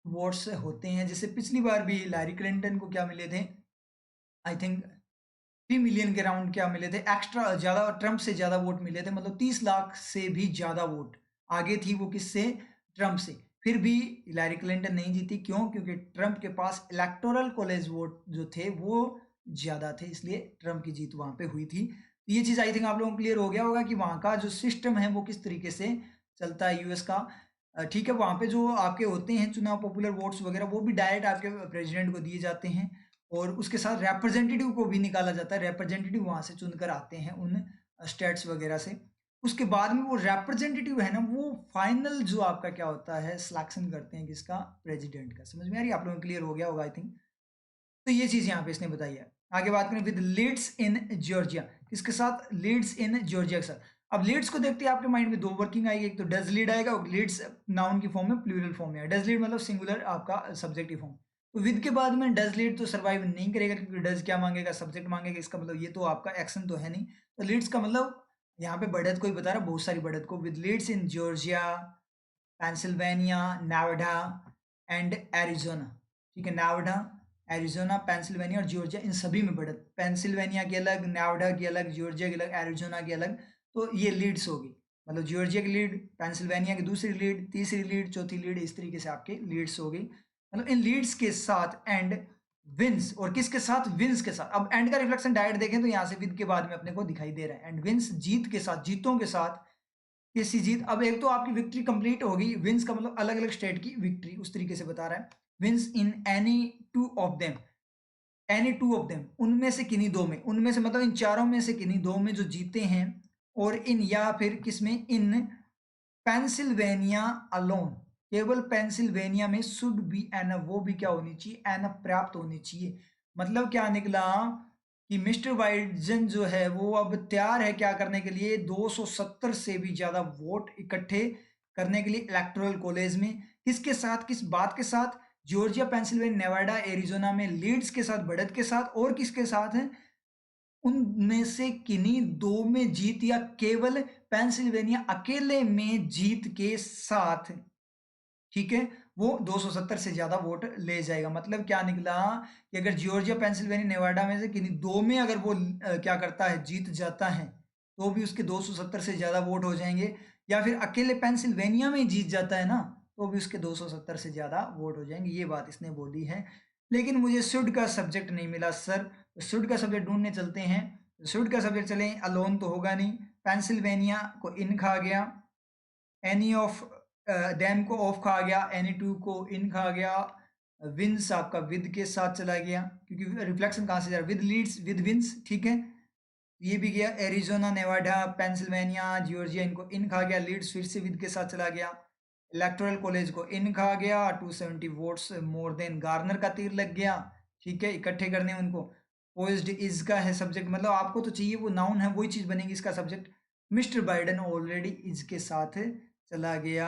Speaker 1: वोट्स होते हैं। जैसे पिछली बार भी हिलारी क्लिंटन को क्या मिले थे, आई थिंक 3 मिलियन के राउंड क्या मिले थे, एक्स्ट्रा ज़्यादा, ट्रम्प से ज़्यादा वोट मिले थे, मतलब 30 लाख से भी ज़्यादा वोट आगे थी वो, किससे, ट्रम्प से। फिर भी हिलारी क्लिंटन नहीं जीती, क्यों, क्योंकि ट्रम्प के पास इलेक्टोरल कॉलेज वोट जो थे वो ज़्यादा थे, इसलिए ट्रम्प की जीत वहाँ पे हुई थी। तो ये चीज़ आई थिंक आप लोगों को क्लियर हो गया होगा कि वहाँ का जो सिस्टम है वो किस तरीके से चलता है यूएस का। ठीक है, वहाँ पे जो आपके होते हैं चुनाव, पॉपुलर वोट्स वगैरह, वो भी डायरेक्ट आपके प्रेसिडेंट को दिए जाते हैं। और उसके साथ रिप्रेजेंटेटिव को भी निकाला जाता है, रिप्रेजेंटेटिव वहाँ से चुनकर आते हैं उन स्टेट्स वगैरह से। उसके बाद में वो रिप्रेजेंटेटिव है ना, वो फाइनल जो आपका क्या होता है, सिलेक्शन करते हैं किसका, प्रेसिडेंट का। समझ में आ रही है आप लोगों को, क्लियर हो गया होगा आई थिंक। तो ये चीज़ यहाँ पे इसने बताई है। आगे बात करें विद लीड्स इन जॉर्जिया, किसके साथ, लीड्स इन जॉर्जिया के साथ। अब लीड्स को देखते हैं आपके माइंड में दो वर्किंग आएगी, एक तो डज लीड आएगा, और लीड्स नाउन की फॉर्म में, प्लूरल फॉर्म में। डज लीड मतलब सिंगुलर आपका सब्जेक्टिव फॉर्म। तो विद के बाद में डज लीड तो सर्वाइव नहीं करेगा, क्योंकि डज क्या मांगेगा, सब्जेक्ट मांगेगा, इसका मतलब ये तो आपका एक्शन तो है नहीं। तो लीड्स का मतलब यहाँ पे बढ़त को ही बता रहा, बहुत सारी बढ़त को। With leads in Georgia, Pennsylvania, Nevada and Arizona, ठीक है, नेवाडा, एरिज़ोना, पेंसिल्वेनिया और जॉर्जिया, इन सभी में बढ़त, पेंसिल्वेनिया की अलग, नेवाडा की अलग, जॉर्जिया की अलग, एरिज़ोना की अलग। तो ये लीड्स होगी, मतलब जॉर्जिया की लीड, पेंसिल्वेनिया की दूसरी लीड, तीसरी लीड, चौथी लीड, इस तरीके से आपके लीड्स होगी। मतलब इन लीड्स के साथ एंड विंस, और किसके साथ, विंस के साथ। अब एंड का रिफ्लेक्शन डायरेक्ट देखें तो यहाँ से विद के बाद में अपने को दिखाई दे रहा है, एंड विंस जीत के साथ, जीतों के साथ, किसी जीत। अब एक तो आपकी विक्ट्री कंप्लीट होगी, विंस का मतलब अलग अलग स्टेट की विक्ट्री, उस तरीके से बता रहा है। Wins in any two of them, any two of them, उनमें से किन्हीं दो में, उनमें से मतलब इन चारों में से किन्हीं दो में जो जीते हैं। और इन, या फिर किसमें, इन पेंसिल्वेनिया अलोन, केवल पेंसिल्वेनिया में, शुड बी एनफ, वो भी क्या होनी चाहिए, एनफ प्राप्त होनी चाहिए। मतलब क्या निकला कि मिस्टर बाइडेन जो है वो अब तैयार है क्या करने के लिए, 270 से भी ज्यादा वोट इकट्ठे करने के लिए इलेक्टोरल कॉलेज में। किसके साथ, किस बात के साथ, जॉर्जिया, पेंसिल्वेनिया, नेवाडा, एरिजोना में लीड्स के साथ, बढ़त के साथ, और किसके साथ है, उनमें से किन्हीं दो में जीत, या केवल पेंसिल्वेनिया अकेले में जीत के साथ, ठीक है, वो 270 से ज्यादा वोट ले जाएगा। मतलब क्या निकला कि अगर जॉर्जिया, पेंसिल्वेनिया, नेवाडा में से किन्हीं दो में अगर वो क्या करता है, जीत जाता है, तो भी उसके 270 से ज्यादा वोट हो जाएंगे। या फिर अकेले पेंसिल्वेनिया में जीत जाता है ना, तो भी उसके 270 से ज्यादा वोट हो जाएंगे। ये बात इसने बोली है। लेकिन मुझे शुड का सब्जेक्ट नहीं मिला सर, तो शुड का सब्जेक्ट ढूंढने चलते हैं। शुड का सब्जेक्ट चले, अलोन तो होगा नहीं, पेंसिल्वेनिया को इन खा गया, एनी ऑफ देम को ऑफ खा गया, एनी टू को इन खा गया, विंस आपका विद के साथ चला गया क्योंकि रिफ्लेक्शन कहाँ से जा रहा है, विद लीड्स विद विंस, ठीक है। ये भी गया, एरिजोना, नेवाडा, पेंसिल्वेनिया, जॉर्जिया, इनको इन खा गया, लीड्स फिर से विद के साथ चला गया, इलेक्टोरल कॉलेज को इन खा गया, 270 वोट्स मोर देन, गार्नर का तीर लग गया, ठीक है, इकट्ठे करने उनको। पोइज्ड इज का है सब्जेक्ट, मतलब आपको तो चाहिए वो नाउन है, वही चीज बनेगी इसका subject. Mister Biden already is के साथ चला गया।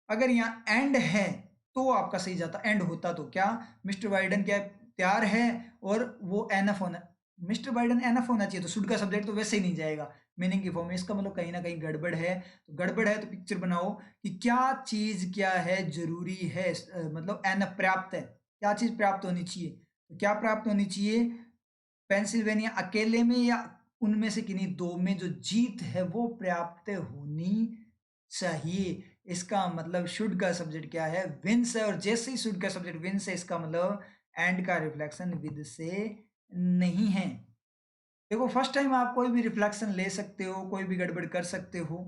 Speaker 1: अगर यहाँ एंड है तो आपका सही जाता, एंड होता तो क्या, मिस्टर बाइडन क्या तैयार है और वो एनफ होना, मिस्टर बाइडन एनफ होना चाहिए, तो शुड का सब्जेक्ट तो वैसे ही नहीं जाएगा मीनिंग की फॉर्म में, इसका मतलब कहीं ना कहीं गड़बड़ है। तो गड़बड़ है तो पिक्चर बनाओ कि क्या चीज क्या है जरूरी है, मतलब एनफ पर्याप्त है, क्या चीज प्राप्त होनी चाहिए, तो क्या प्राप्त होनी चाहिए, पेंसिल्वेनिया अकेले में या उनमें से किन्हीं दो में जो जीत है वो पर्याप्त होनी चाहिए। इसका मतलब शुड का सब्जेक्ट क्या है, विंस है, और जैसे ही शुड का सब्जेक्ट विंस है इसका मतलब एंड का रिफ्लेक्शन विद से नहीं है। देखो फर्स्ट टाइम आप कोई भी रिफ्लेक्शन ले सकते हो, कोई भी गड़बड़ कर सकते हो,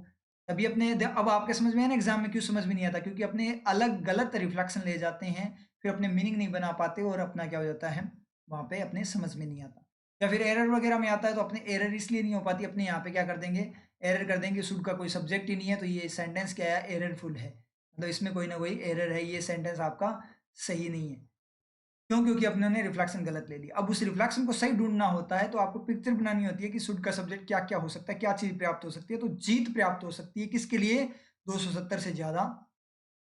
Speaker 1: तभी अपने अब आपके समझ में है ना एग्जाम में क्यों समझ में नहीं आता, क्योंकि अपने अलग गलत रिफ्लेक्शन ले जाते हैं, फिर अपने मीनिंग नहीं बना पाते और अपना क्या हो जाता है वहां पे अपने समझ में नहीं आता, या फिर एरर वगैरह में आता है तो अपने एरर इसलिए नहीं हो पाती, अपने यहाँ पे क्या कर देंगे, एरर कर देंगे, शुड का कोई सब्जेक्ट ही नहीं है तो ये सेंटेंस क्या है, एररफुल है, मतलब इसमें कोई ना कोई एरर है, ये सेंटेंस आपका सही नहीं है। क्यों, क्योंकि अपने ने रिफ्लेक्शन गलत ले लिया। अब उस रिफ्लेक्शन को सही ढूंढना होता है तो आपको पिक्चर बनानी होती है कि शुड का सब्जेक्ट क्या क्या हो सकता है, क्या चीज प्राप्त हो सकती है, तो जीत प्राप्त हो सकती है किसके लिए, 270 से ज्यादा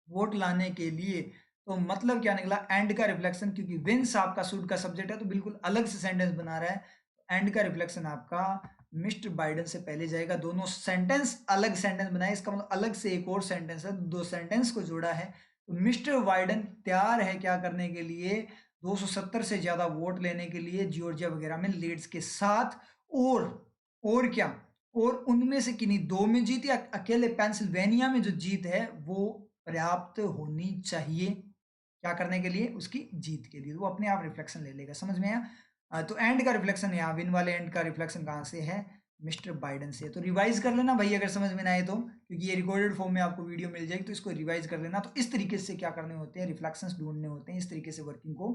Speaker 1: वोट लाने के लिए। तो मतलब क्या निकला, एंड का रिफ्लेक्शन, क्योंकि विंस आपका शुड का सब्जेक्ट है तो बिल्कुल अलग से सेंटेंस बना रहा है, एंड का रिफ्लेक्शन आपका मिस्टर बाइडन से पहले जाएगा, दोनों सेंटेंस अलग सेंटेंस बनाए, इसका मतलब अलग से एक और सेंटेंस है, दो सेंटेंस को जोड़ा है, तो मिस्टर बाइडन तैयार है क्या करने के लिए, 270 से ज्यादा वोट लेने के लिए जॉर्जिया वगैरह में लीड्स के साथ, और क्या, और उनमें से किन्हीं दो में जीत या अकेले पेंसिल्वेनिया में जो जीत है वो पर्याप्त होनी चाहिए, क्या करने के लिए, उसकी जीत के लिए, तो वो अपने आप रिफ्लेक्शन ले लेगा, समझ में आया। तो एंड का रिफ्लेक्शन यहाँ विन वाले एंड का रिफ्लेक्शन कहाँ से है, मिस्टर बाइडन से। तो रिवाइज कर लेना भाई अगर समझ में ना आए तो, क्योंकि ये रिकॉर्डेड फॉर्म में आपको वीडियो मिल जाएगी, तो इसको रिवाइज कर लेना। तो इस तरीके से क्या करने होते हैं, रिफ्लेक्शंस ढूंढने होते हैं, इस तरीके से वर्किंग को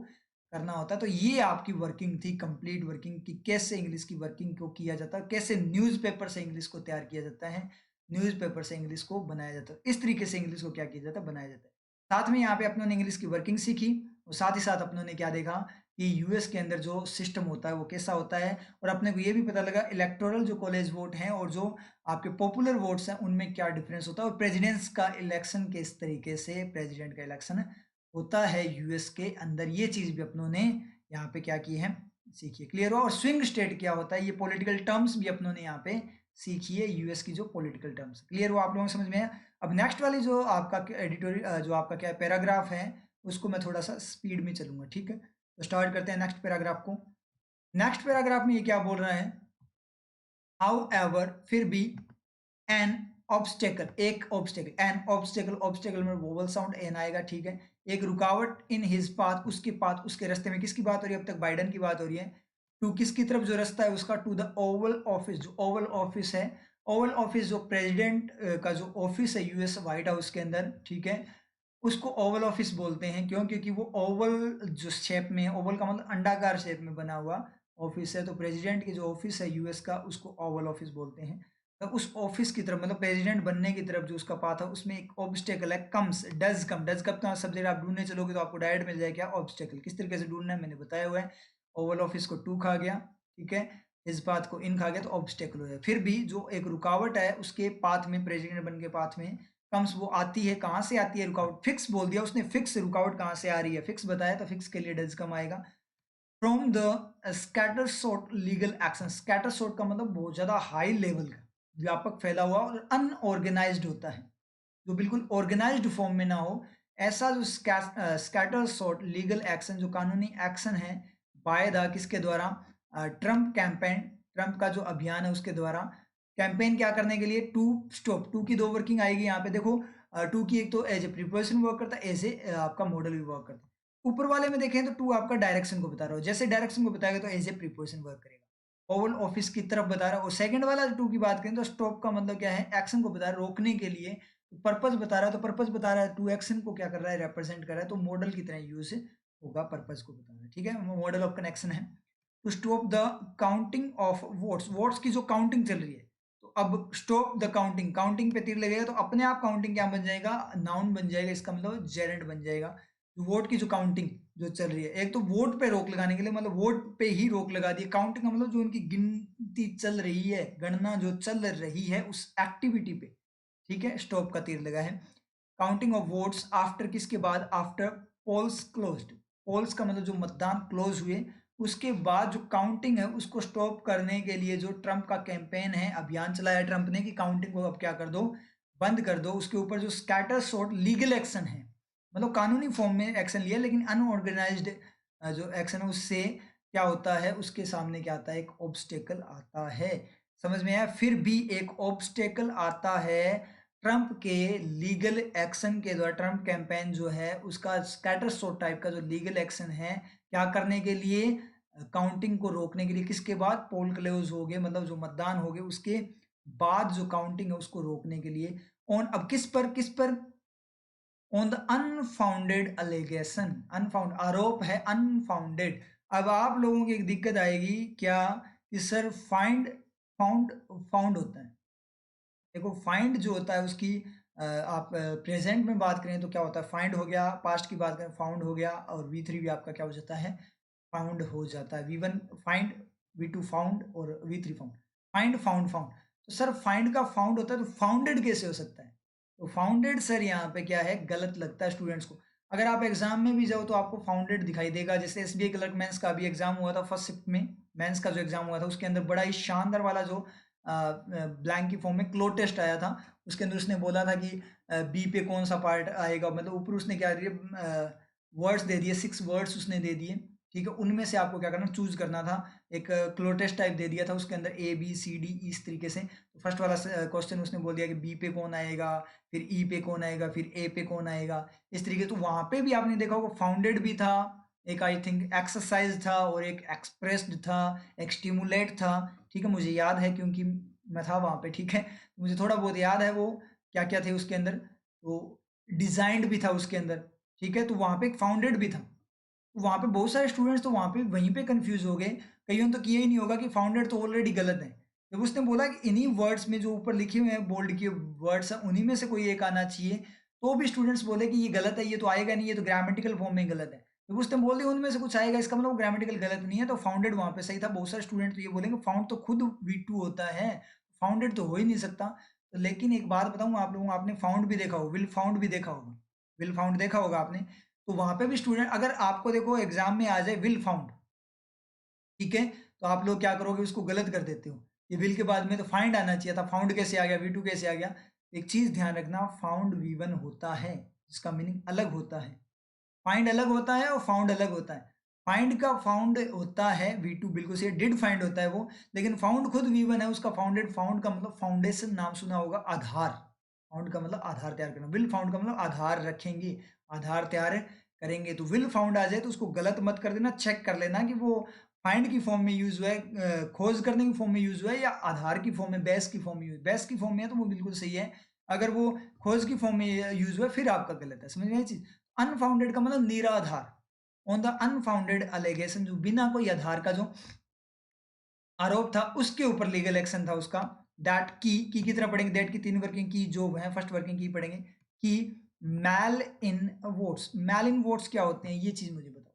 Speaker 1: करना होता है। तो ये आपकी वर्किंग थी, कंप्लीट वर्किंग की, कैसे इंग्लिश की वर्किंग को किया जाता है, कैसे न्यूज़पेपर से इंग्लिश को तैयार किया जाता है, न्यूज़पेपर से इंग्लिश को बनाया जाता है, इस तरीके से इंग्लिश को क्या किया जाता है, बनाया जाता है। साथ में यहाँ पे अपनों ने इंग्लिश की वर्किंग सीखी, और साथ ही साथ अपनों ने क्या देखा कि यूएस के अंदर जो सिस्टम होता है वो कैसा होता है, और अपने को ये भी पता लगा इलेक्टोरल जो कॉलेज वोट हैं और जो आपके पॉपुलर वोट्स हैं उनमें क्या डिफरेंस होता है, और प्रेसिडेंट्स का इलेक्शन किस तरीके से प्रेसिडेंट का इलेक्शन होता है यूएस के अंदर, ये चीज भी अपनों ने यहाँ पे क्या की है, सीखिए, क्लियर हो। और स्विंग स्टेट क्या होता है, ये पॉलिटिकल टर्म्स भी अपनों ने यहाँ पे सीखी है, यूएस की जो पॉलिटिकल टर्म्स, क्लियर हो आप लोगों को समझ में है। अब नेक्स्ट वाली जो आपका एडिटोरियल जो आपका क्या पैराग्राफ है उसको मैं थोड़ा सा स्पीड में चलूंगा, ठीक है। तो स्टार्ट करते हैं नेक्स्ट पैराग्राफ को। नेक्स्ट पैराग्राफ में ये क्या बोल रहा है, हाउ एवर, फिर भी, एन ऑब्स्टेकल, एक ऑब्स्टेकल, एन ऑब्स्टेकल, ऑब्स्टेकल में वोवल साउंड एन आएगा, ठीक है। एक रुकावट इन हिज पाथ, उसके पाथ, उसके रास्ते में, किसकी बात हो रही है, अब तक बाइडन की बात हो रही है। टू किसकी तरफ जो रास्ता है उसका, टू द ओवल ऑफिस, जो ओवल ऑफिस है, ओवल ऑफिस जो प्रेसिडेंट का जो ऑफिस है यूएस व्हाइट हाउस के अंदर, ठीक है, उसको ओवल ऑफिस बोलते हैं, क्यों, क्योंकि वो ओवल जो शेप में, ओवल का मतलब अंडाकार शेप में बना हुआ ऑफिस है, तो प्रेसिडेंट की जो ऑफिस है यूएस का उसको ओवल ऑफिस बोलते हैं। तो उस ऑफिस की तरफ मतलब प्रेसिडेंट बनने की तरफ जो उसका पाथ है उसमें एक ऑब्स्टेकल है, कम्स, डज कम, डज कम तो सब्जेक्ट आप ढूंढने चलोगे तो आपको डायरेक्ट मिल जाएगा ऑब्स्टेकल, किस तरीके से ढूंढना है मैंने बताया हुआ है। ओवल ऑफिस को टू खा गया, ठीक है, इस पाथ को इन खा गया तो ऑब्स्टेकल हो जाए। फिर भी जो एक रुकावट है उसके पाथ में, प्रेसिडेंट बन के पाथ में कम्स, वो आती है, कहाँ से आती है रुकावट, फिक्स बोल दिया उसने, फिक्स रुकावट कहाँ से आ रही है, फिक्स बताया तो फिक्स के लिए डज कम आएगा। From the scatter shot legal action, scatter shot का मतलब बहुत ज्यादा हाई लेवल का, व्यापक फैला हुआ और अनऑर्गेनाइज्ड होता है, जो बिल्कुल ऑर्गेनाइज्ड फॉर्म में ना हो, ऐसा जो स्कैटर शॉट लीगल एक्शन, जो कानूनी एक्शन है, बाय द, किसके द्वारा, ट्रंप कैंपेन, ट्रंप का जो अभियान है उसके द्वारा, कैंपेन क्या करने के लिए, टू स्टॉप, टू की दो वर्किंग आएगी यहाँ पे देखो, टू की एक तो एज ए प्रिपोजिशन वर्क करता है, एज ए आपका मॉडल भी वर्क करता है। ऊपर वाले में देखें तो टू आपका डायरेक्शन को बता रहा हो, जैसे डायरेक्शन को बताएगा तो एज ए प्रिपोजिशन वर्क करेगा, ओवल ऑफिस की तरफ बता रहा है। और सेकंड वाला टू की बात करें तो स्टॉप का मतलब क्या है, एक्शन को बता रहा है, रोकने के लिए, पर्पस बता रहा है, तो पर्पस बता रहा है टू एक्शन को क्या कर रहा है, रिप्रेजेंट कर रहा है, तो मॉडल की तरह यूज होगा, पर्पस को बता रहा है। ठीक है, मॉडल ऑफ कनेक्शन है। To stop the counting of votes, votes की जो काउंटिंग चल रही है, तो अब स्टॉप द काउंटिंग, काउंटिंग पे तीर लगेगा तो अपने आप काउंटिंग क्या बन जाएगा, नाउन बन जाएगा, इसका मतलब जेरेंड बन जाएगा। वोट की जो काउंटिंग जो चल रही है, एक तो वोट पे रोक लगाने के लिए, मतलब वोट पे ही रोक लगा दी, काउंटिंग का मतलब जो उनकी गिनती चल रही है, गणना जो चल रही है उस एक्टिविटी पे, ठीक है, स्टॉप का तीर लगा है। काउंटिंग ऑफ वोट्स आफ्टर, किसके बाद, आफ्टर पोल्स क्लोज्ड, पोल्स का मतलब जो मतदान क्लोज हुए उसके बाद जो काउंटिंग है उसको स्टॉप करने के लिए जो ट्रंप का कैंपेन है, अभियान चलाया ट्रंप ने कि काउंटिंग को अब क्या कर दो, बंद कर दो, उसके ऊपर जो स्कैटर शॉट लीगल एक्शन है, मतलब कानूनी फॉर्म में एक्शन लिया, लेकिन अनऑर्गेनाइज्ड जो एक्शन है उससे क्या होता है, उसके सामने क्या आता है, एक ऑब्स्टेकल आता है। समझ में आया, फिर भी एक ऑब्स्टेकल आता है ट्रंप के लीगल एक्शन के द्वारा, ट्रंप कैंपेन जो है उसका स्कैटर शॉट टाइप का जो लीगल एक्शन है, क्या करने के लिए, काउंटिंग को रोकने के लिए, किसके बाद, पोल क्लोज हो गए, मतलब जो मतदान हो गए उसके बाद जो काउंटिंग है उसको रोकने के लिए। ऑन, अब किस पर, ऑन द अनफाउंडेड अलेगेशन, अनफाउंड आरोप है, अनफाउंडेड। अब आप लोगों की एक दिक्कत आएगी क्या, कि सर फाइंड, फाउंड, फाउंड होता है, देखो फाइंड जो होता है उसकी आप प्रेजेंट में बात करें तो क्या होता है, फाइंड हो गया, पास्ट की बात करें फाउंड हो गया, और V3 भी आपका क्या हो जाता है, फाउंड हो जाता है। V1 फाइंड, V2 फाउंड और V3 found, find found found. तो सर फाइंड का फाउंड होता है तो फाउंडेड कैसे हो सकता है, तो फाउंडेड सर यहाँ पे क्या है, गलत लगता है स्टूडेंट्स को। अगर आप एग्जाम में भी जाओ तो आपको फाउंडेड दिखाई देगा, जैसे SBI क्लर्क मेंस का भी एग्जाम हुआ था, फर्स्ट शिफ्ट में मेंस का जो एग्जाम हुआ था उसके अंदर बड़ा ही शानदार वाला जो ब्लैंक की फॉर्म में क्लो टेस्ट आया था, उसके अंदर उसने बोला था कि बी पे कौन सा पार्ट आएगा, मतलब ऊपर उसने क्या दिए, वर्ड्स दे दिए, 6 वर्ड्स उसने दे दिए, ठीक है, उनमें से आपको क्या करना, चूज करना था। एक क्लो टेस्ट टाइप दे दिया था, उसके अंदर ABCD इस तरीके से, तो फर्स्ट वाला क्वेश्चन उसने बोल दिया कि बी पे कौन आएगा, फिर ई पे कौन आएगा, फिर ए पे कौन आएगा, इस तरीके। तो वहां पे भी आपने देखा होगा फाउंडेड भी था, एक आई थिंक एक्सरसाइज था, और एक एक्सप्रेस्ड था, एक स्टिमुलेट था, ठीक है, मुझे याद है क्योंकि मैं था वहाँ पे, ठीक है, मुझे थोड़ा बहुत याद है वो क्या क्या थे उसके अंदर, तो डिजाइंड भी था उसके अंदर, ठीक है, तो वहाँ पे एक फाउंडेड भी था। तो वहाँ पे बहुत सारे स्टूडेंट्स तो वहाँ पे वहीं पे कंफ्यूज हो गए, कईयों ने तो किया ही नहीं होगा कि फाउंडेड तो ऑलरेडी गलत है, जब उसने बोला कि इन्हीं वर्ड्स में जो ऊपर लिखे हुए हैं बोल्ड के वर्ड्स हैं उन्हीं में से कोई एक आना चाहिए, तो भी स्टूडेंट्स बोले कि ये गलत है, ये तो आएगा नहीं, ये तो ग्रामेटिकल फॉर्म में गलत है, जब उसने बोल दिया उनमें से कुछ आएगा, इसका मतलब ग्रामेटिकल गलत नहीं है, तो फाउंडेड वहां पे सही था। बहुत सारे स्टूडेंट तो ये बोलेंगे फाउंड तो खुद V2 होता है, फाउंडेड तो हो ही नहीं सकता। तो लेकिन एक बात बताऊं आप लोगों को, आपने फाउंड भी देखा होगा, विल फाउंड भी देखा होगा, विल फाउंड देखा होगा आपने, तो वहां पे भी स्टूडेंट, अगर आपको देखो एग्जाम में आ जाए विल फाउंड, ठीक है, तो आप लोग क्या करोगे, उसको गलत कर देते हो, ये विल के बाद में तो फाइंड आना चाहिए था, फाउंड कैसे आ गया, V2 कैसे आ गया। एक चीज ध्यान रखना, फाउंड V1 होता है, जिसका मीनिंग अलग होता है, फाइंड अलग होता है और फाउंड अलग होता है। फाइंड का फाउंड होता है V2, बिल्कुल सही, डिड फाइंड होता है वो, लेकिन फाउंड खुद V1 है, उसका फाउंडेड, फाउंड का मतलब फाउंडेशन, नाम सुना होगा, आधार, फाउंड का मतलब आधार तैयार करना, विल फाउंड का मतलब आधार रखेंगे, आधार तैयार करेंगे, तो विल फाउंड आ जाए तो उसको गलत मत कर देना, चेक कर लेना कि वो फाइंड की फॉर्म में यूज हुआ है, खोज करने की फॉर्म में यूज हुआ है, या आधार की फॉर्म में, बेस की फॉर्म में यूज, बेस की फॉर्म में है तो वो बिल्कुल सही है, अगर वो खोज की फॉर्म में यूज हुआ है फिर आपका गलत है, समझ में आई चीज। अनफाउंडेड का मतलब निराधार, ऑन द अनफाउंडेड अलेगेशन, जो बिना कोई आधार का जो आरोप था उसके ऊपर लीगल एक्शन था उसका। दैट की तरह पढ़ेंगे, दैट की 3 वर्किंग की जो है, फर्स्ट वर्किंग की पढ़ेंगे, कि मैल इन वोट्स, मैल इन वोट्स क्या होते हैं, ये चीज मुझे बताओ।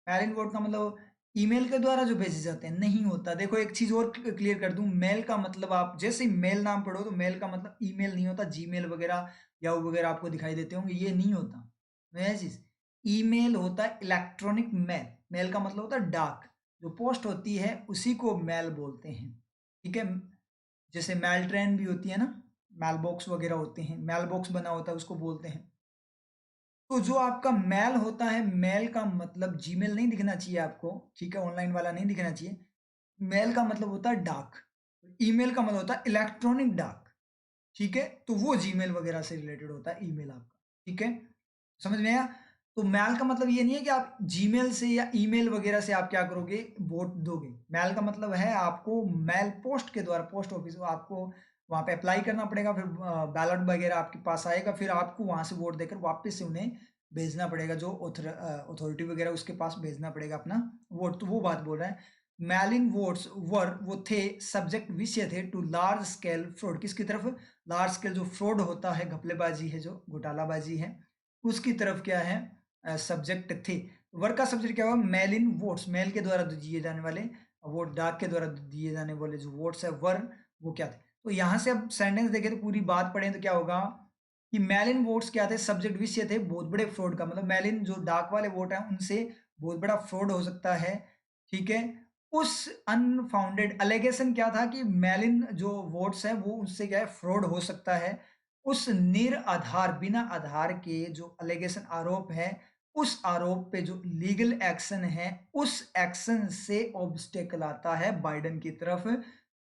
Speaker 1: मैल इन वोट का मतलब ईमेल के द्वारा जो भेजे जाते हैं, नहीं होता। देखो एक चीज और क्लियर कर दूं, मेल का मतलब, आप जैसे ही मेल नाम पढ़ो तो मेल का मतलब ईमेल नहीं होता, जीमेल वगैरह, याहू वगैरह आपको दिखाई देते होंगे, ये नहीं होता। वह चीज, ईमेल होता है इलेक्ट्रॉनिक मेल, मेल का मतलब होता है डाक, जो पोस्ट होती है उसी को मेल बोलते हैं, ठीक है। जैसे मेल ट्रेन भी होती है ना, मेल बॉक्स वगैरह होते हैं, मेल बॉक्स बना होता है उसको बोलते हैं। तो जो आपका मेल होता है, मेल का मतलब जीमेल नहीं दिखना चाहिए आपको, ठीक है, ऑनलाइन वाला नहीं दिखना चाहिए। मेल का मतलब होता है डाक, ईमेल का मतलब होता है इलेक्ट्रॉनिक डाक, ठीक है, तो वो जीमेल वगैरह से रिलेटेड होता है ईमेल आपका, ठीक है, समझ में आया। तो मेल का मतलब ये नहीं है कि आप जीमेल से या ईमेल वगैरह से आप क्या करोगे, वोट दोगे। मेल का मतलब है आपको मेल पोस्ट के द्वारा, पोस्ट ऑफिस आपको वहाँ पे अप्लाई करना पड़ेगा, फिर बैलेट वगैरह आपके पास आएगा, फिर आपको वहाँ से वोट देकर वापस से उन्हें भेजना पड़ेगा, जो अथॉरिटी वगैरह उसके पास भेजना पड़ेगा अपना वोट। तो वो बात बोल रहा है, मैलिन वोट्स वो थे सब्जेक्ट, विषय थे टू लार्ज स्केल फ्रॉड, किसकी तरफ, लार्ज स्केल जो फ्रॉड होता है, घपलेबाजी है, जो घोटालाबाजी है, उसकी तरफ क्या है सब्जेक्ट थे। वर्क का सब्जेक्ट क्या होगा, मेल इन वोट्स, मेल के द्वारा दिए जाने वाले वोट, डाक के द्वारा दिए जाने वाले जो वोट्स है वर, वो क्या थे। तो यहाँ से अब सेंटेंस देखें तो पूरी बात पढ़ें तो क्या होगा कि मेल इन वोट्स क्या थे, सब्जेक्ट विषय थे बहुत बड़े फ्रॉड का, मतलब मेल इन जो डाक वाले वोट हैं उनसे बहुत बड़ा फ्रॉड हो सकता है, ठीक है। उस अनफाउंडेड अलेगेशन क्या था कि मेलिन जो वोट्स हैं वो उससे क्या है फ्रॉड हो सकता है, उस निराधार बिना आधार के जो अलेगेशन आरोप है, उस आरोप पे जो लीगल एक्शन है, उस एक्शन से ऑब्स्टेकल आता है बाइडेन की तरफ,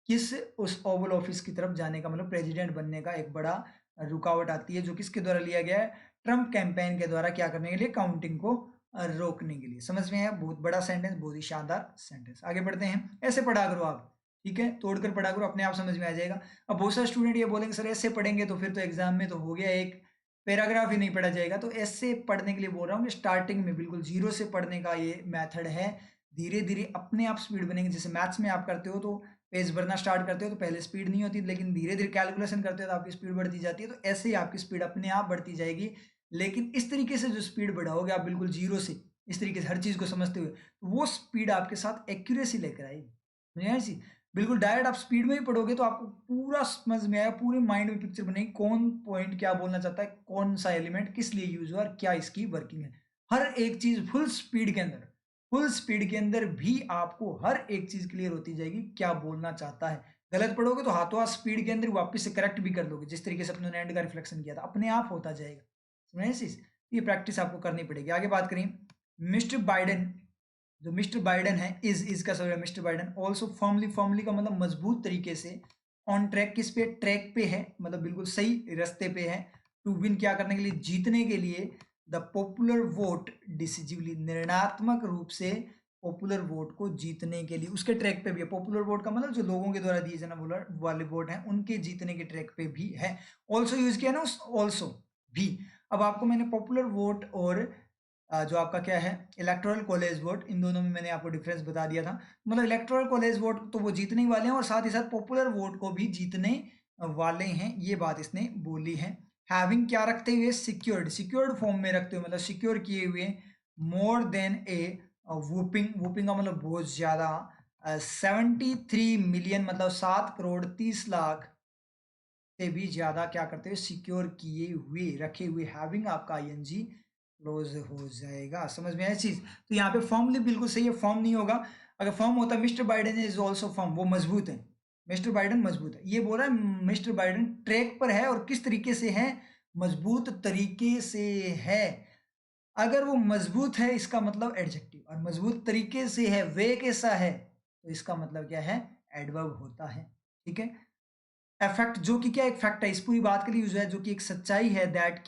Speaker 1: किस, उस ओवल ऑफिस की तरफ जाने का, मतलब प्रेसिडेंट बनने का एक बड़ा रुकावट आती है, जो किसके द्वारा लिया गया है, ट्रंप कैंपेन के द्वारा, क्या करने के लिए, काउंटिंग को रोकने के लिए। समझ में आया, बहुत बड़ा सेंटेंस, बहुत ही शानदार सेंटेंस। आगे बढ़ते हैं, ऐसे पढ़ा करो आप, ठीक है, तोड़कर पढ़ा करो, अपने आप समझ में आ जाएगा। अब बहुत सारे स्टूडेंट ये बोलेंगे सर ऐसे पढ़ेंगे तो फिर तो एग्जाम में तो हो गया, एक पैराग्राफ ही नहीं पढ़ा जाएगा। तो ऐसे पढ़ने के लिए बोल रहा हूँ कि स्टार्टिंग में बिल्कुल जीरो से पढ़ने का ये मेथड है, धीरे धीरे अपने आप स्पीड बनेगी। जैसे मैथ्स में आप करते हो तो पेज भरना स्टार्ट करते हो तो पहले स्पीड नहीं होती, लेकिन धीरे धीरे कैलकुलेशन करते हो तो आपकी स्पीड बढ़ती जाती है, तो ऐसे ही आपकी स्पीड अपने आप बढ़ती जाएगी। लेकिन इस तरीके से जो स्पीड बढ़ाओगे आप बिल्कुल जीरो से, इस तरीके से हर चीज को समझते हुए, तो वो स्पीड आपके साथ एक्यूरेसी लेकर आएगी, समझ आई सी। बिल्कुल डायरेक्ट आप स्पीड में ही पढ़ोगे तो आपको पूरा समझ में आया, पूरे माइंड में पिक्चर बनेगी, कौन पॉइंट क्या बोलना चाहता है, कौन सा एलिमेंट किस लिए यूज हुआ और क्या इसकी वर्किंग है। हर एक चीज फुल स्पीड के अंदर, फुल स्पीड के अंदर भी आपको हर एक चीज क्लियर होती जाएगी क्या बोलना चाहता है। गलत पढ़ोगे तो हाथों हाथ स्पीड के अंदर वापस से करेक्ट भी कर लोगे, जिस तरीके से अपने एंड का रिफ्लेक्शन किया था अपने आप होता जाएगा, समझे चीज। ये प्रैक्टिस आपको करनी पड़ेगी। आगे बात करें, मिस्टर बाइडेन, जो मिस्टर बाइडेन है, इज का सब mister Biden also firmly, firmly का मतलब मजबूत तरीके से, ऑन ट्रैक, किस पे, ट्रैक पे है, मतलब बिल्कुल सही रास्ते पे है, टू विन, क्या करने के लिए, जीतने के लिए, द पॉपुलर वोट डिसिजिवली, निर्णयात्मक रूप से पॉपुलर वोट को जीतने के लिए, उसके ट्रैक पे भी है। पॉपुलर वोट का मतलब जो लोगों के द्वारा दिए जाने वाले वोट हैं उनके जीतने के ट्रैक पे भी है। ऑल्सो यूज किया ना, उस ऑल्सो भी। अब आपको मैंने पॉपुलर वोट और जो आपका क्या है इलेक्टोरल कॉलेज वोट, इन दोनों में मैंने आपको डिफरेंस बता दिया था। मतलब इलेक्टोरल कॉलेज वोट तो वो जीतने वाले हैं और साथ ही साथ पॉपुलर वोट को भी जीतने वाले हैं, ये बात इसने बोली है। हैविंग क्या रखते हुए, सिक्योर्ड, सिक्योर्ड फॉर्म में रखते हुए, मतलब सिक्योर किए हुए, मोर देन ए वूपिंग, वूपिंग का मतलब बहुत ज्यादा, 73 मिलियन मतलब 7 करोड़ 30 लाख से भी ज्यादा, क्या करते हुए, सिक्योर किए हुए, रखे हुए, हैविंग आपका आईएनजी क्लोज हो जाएगा। समझ में आया चीज। तो यहाँ पे फॉर्मली बिल्कुल सही है, फॉर्म नहीं होगा। अगर फॉर्म होता mister Biden is also form, वो मजबूत है, मिस्टर बाइडेन मजबूत है, ये बोल रहा है मिस्टर बाइडेन ट्रैक पर है, और किस तरीके से है, मजबूत तरीके से है। अगर वो मजबूत है इसका मतलब एडजेक्टिव, और मजबूत तरीके से है, वे कैसा है, तो इसका मतलब क्या है, एडवर्ब होता है, ठीक है। इफेक्ट, जो कि क्या एक फैक्ट है, इस पूरी बात के लिए यूज है, जो कि एक सच्चाई है, दैट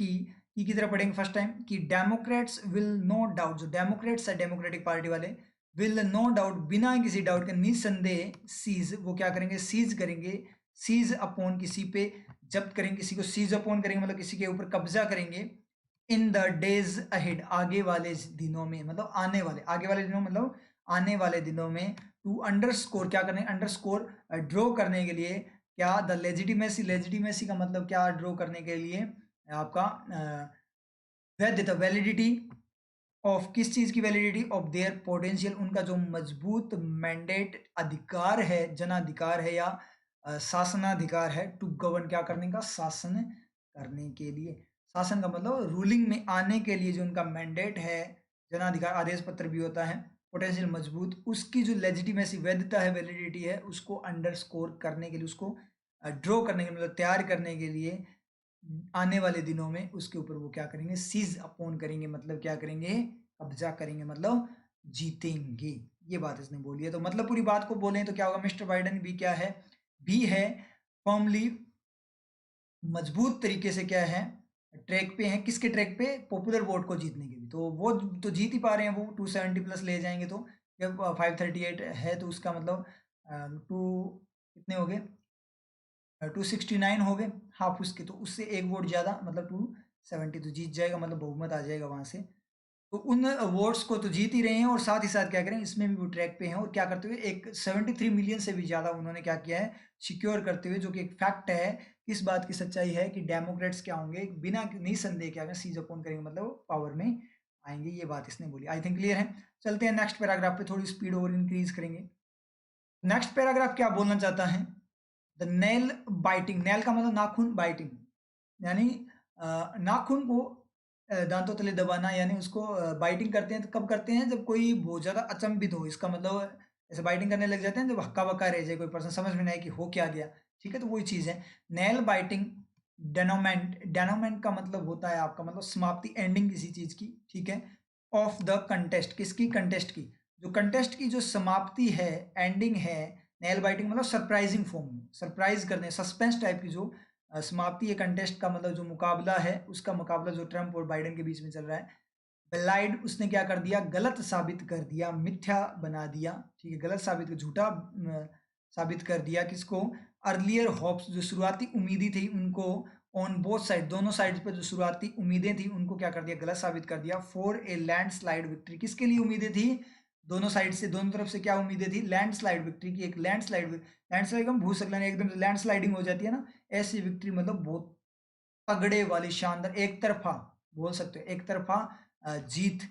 Speaker 1: की तरह पढ़ेंगे फर्स्ट टाइम, कि डेमोक्रेट्स विल नो डाउट, जो डेमोक्रेट्स है डेमोक्रेटिक पार्टी वाले, विल नो डाउट, बिना किसी डाउट के, निसंदेह, सीज, वो क्या करेंगे, सीज करेंगे, सीज अपॉन, किसी पे जब्त करेंगे, किसी को सीज अपॉन करेंगे, मतलब किसी के ऊपर कब्जा करेंगे, इन द डेज अहेड, आगे वाले दिनों में, मतलब आने वाले, आगे वाले दिनों मतलब आने वाले दिनों में, टू अंडरस्कोर, क्या करने, अंडरस्कोर ड्रॉ करने के लिए, क्या, द लेजिटिमेसी, लेजिटिमेसी का मतलब क्या, ड्रॉ करने के लिए आपका वैधता, वैलिडिटी ऑफ, किस चीज की वैलिडिटी, ऑफ देयर पोटेंशियल, उनका जो मजबूत मैंडेट अधिकार है, जनाधिकार है, या शासनाधिकार है, टू गवर्न, क्या करने का, शासन करने के लिए, शासन का मतलब रूलिंग में आने के लिए जो उनका मैंडेट है, जनाधिकार, आदेश पत्र भी होता है, पोटेंशियल मजबूत, उसकी जो लेजिटिमेसी, वैधता है, वैलिडिटी है, उसको अंडरस्कोर करने के लिए, उसको ड्रॉ करने के लिए, मतलब तैयार करने के लिए, आने वाले दिनों में उसके ऊपर वो क्या करेंगे, सीज अपॉन करेंगे, मतलब क्या करेंगे, कब्जा करेंगे, मतलब जीतेंगे। ये बात इसने बोली है। तो मतलब पूरी बात को बोलें तो क्या होगा, मिस्टर बाइडेन भी क्या है, भी है, फर्मली, मजबूत तरीके से क्या है, ट्रैक पे है, किसके ट्रैक पे, पॉपुलर वोट को जीतने के लिए। तो वो तो जीत ही पा रहे हैं, वो 270 प्लस ले जाएंगे, तो जब 538 है तो उसका मतलब टू कितने हो गए, 269 हो गए हाफ उसके, तो उससे एक वोट ज़्यादा मतलब 270, तो जीत जाएगा, मतलब बहुमत आ जाएगा वहाँ से। तो उन वोट्स को तो जीत ही रहे हैं, और साथ ही साथ क्या करें, इसमें भी वो ट्रैक पे हैं, और क्या करते हुए एक 73 मिलियन से भी ज़्यादा उन्होंने क्या किया है, सिक्योर करते हुए, जो कि एक फैक्ट है। इस बात की सच्चाई है कि डेमोक्रेट्स क्या होंगे, बिना निसंदेह क्या सीज अपॉन करेंगे, मतलब पावर में आएंगे, ये बात इसने बोली। आई थिंक क्लियर है। चलते हैं नेक्स्ट पैराग्राफ पे, थोड़ी स्पीड और इंक्रीज करेंगे। नेक्स्ट पैराग्राफ क्या बोलना चाहता है, द नेल बाइटिंग, नेल का मतलब नाखून, बाइटिंग यानी नाखून को दांतों तले दबाना, यानी उसको बाइटिंग करते हैं, तो कब करते हैं, जब कोई बहुत ज्यादा अचंभित हो, इसका मतलब ऐसे बाइटिंग करने लग जाते हैं जब हक्का बक्का रह जाए, कोई पर्सन समझ में नहीं आए कि हो क्या गया। ठीक है, तो वही चीज है नेल बाइटिंग। डेनोमेंट, डेनोमेंट का मतलब होता है आपका मतलब समाप्ति, एंडिंग किसी चीज की, ठीक है। ऑफ द कंटेस्ट, किसकी, कंटेस्ट की, जो कंटेस्ट की जो समाप्ति है, एंडिंग है। नेल बाइटिंग मतलब सरप्राइजिंग फॉर्म में, सरप्राइज करने, सस्पेंस टाइप की जो समाप्ति है कंटेस्ट का, मतलब जो मुकाबला है, उसका मुकाबला जो ट्रम्प और बाइडेन के बीच में चल रहा है। बेलाइड, उसने क्या कर दिया, गलत साबित कर दिया, मिथ्या बना दिया, ठीक है, गलत साबित, झूठा साबित कर दिया किसको, अर्लियर होप्स, जो शुरुआती उम्मीदें थी उनको, ऑन बोथ साइड, दोनों साइड पर जो शुरुआती उम्मीदें थी उनको क्या कर दिया, गलत साबित कर दिया। फॉर ए लैंडस्लाइड विक्ट्री, किसके लिए उम्मीदें थी, दोनों साइड से, दोनों तरफ से क्या उम्मीदें थी, लैंडस्लाइड विक्ट्री की, एक लैंडस्लाइड, लैंडस्लाइड हम भूस्खलन एकदम से लैंडस्लाइडिंग हो जाती है ना, ऐसी विक्ट्री, मतलब बहुत तगड़े वाली, शानदार, एक तरफा बोल सकते हो, एक तरफा जीत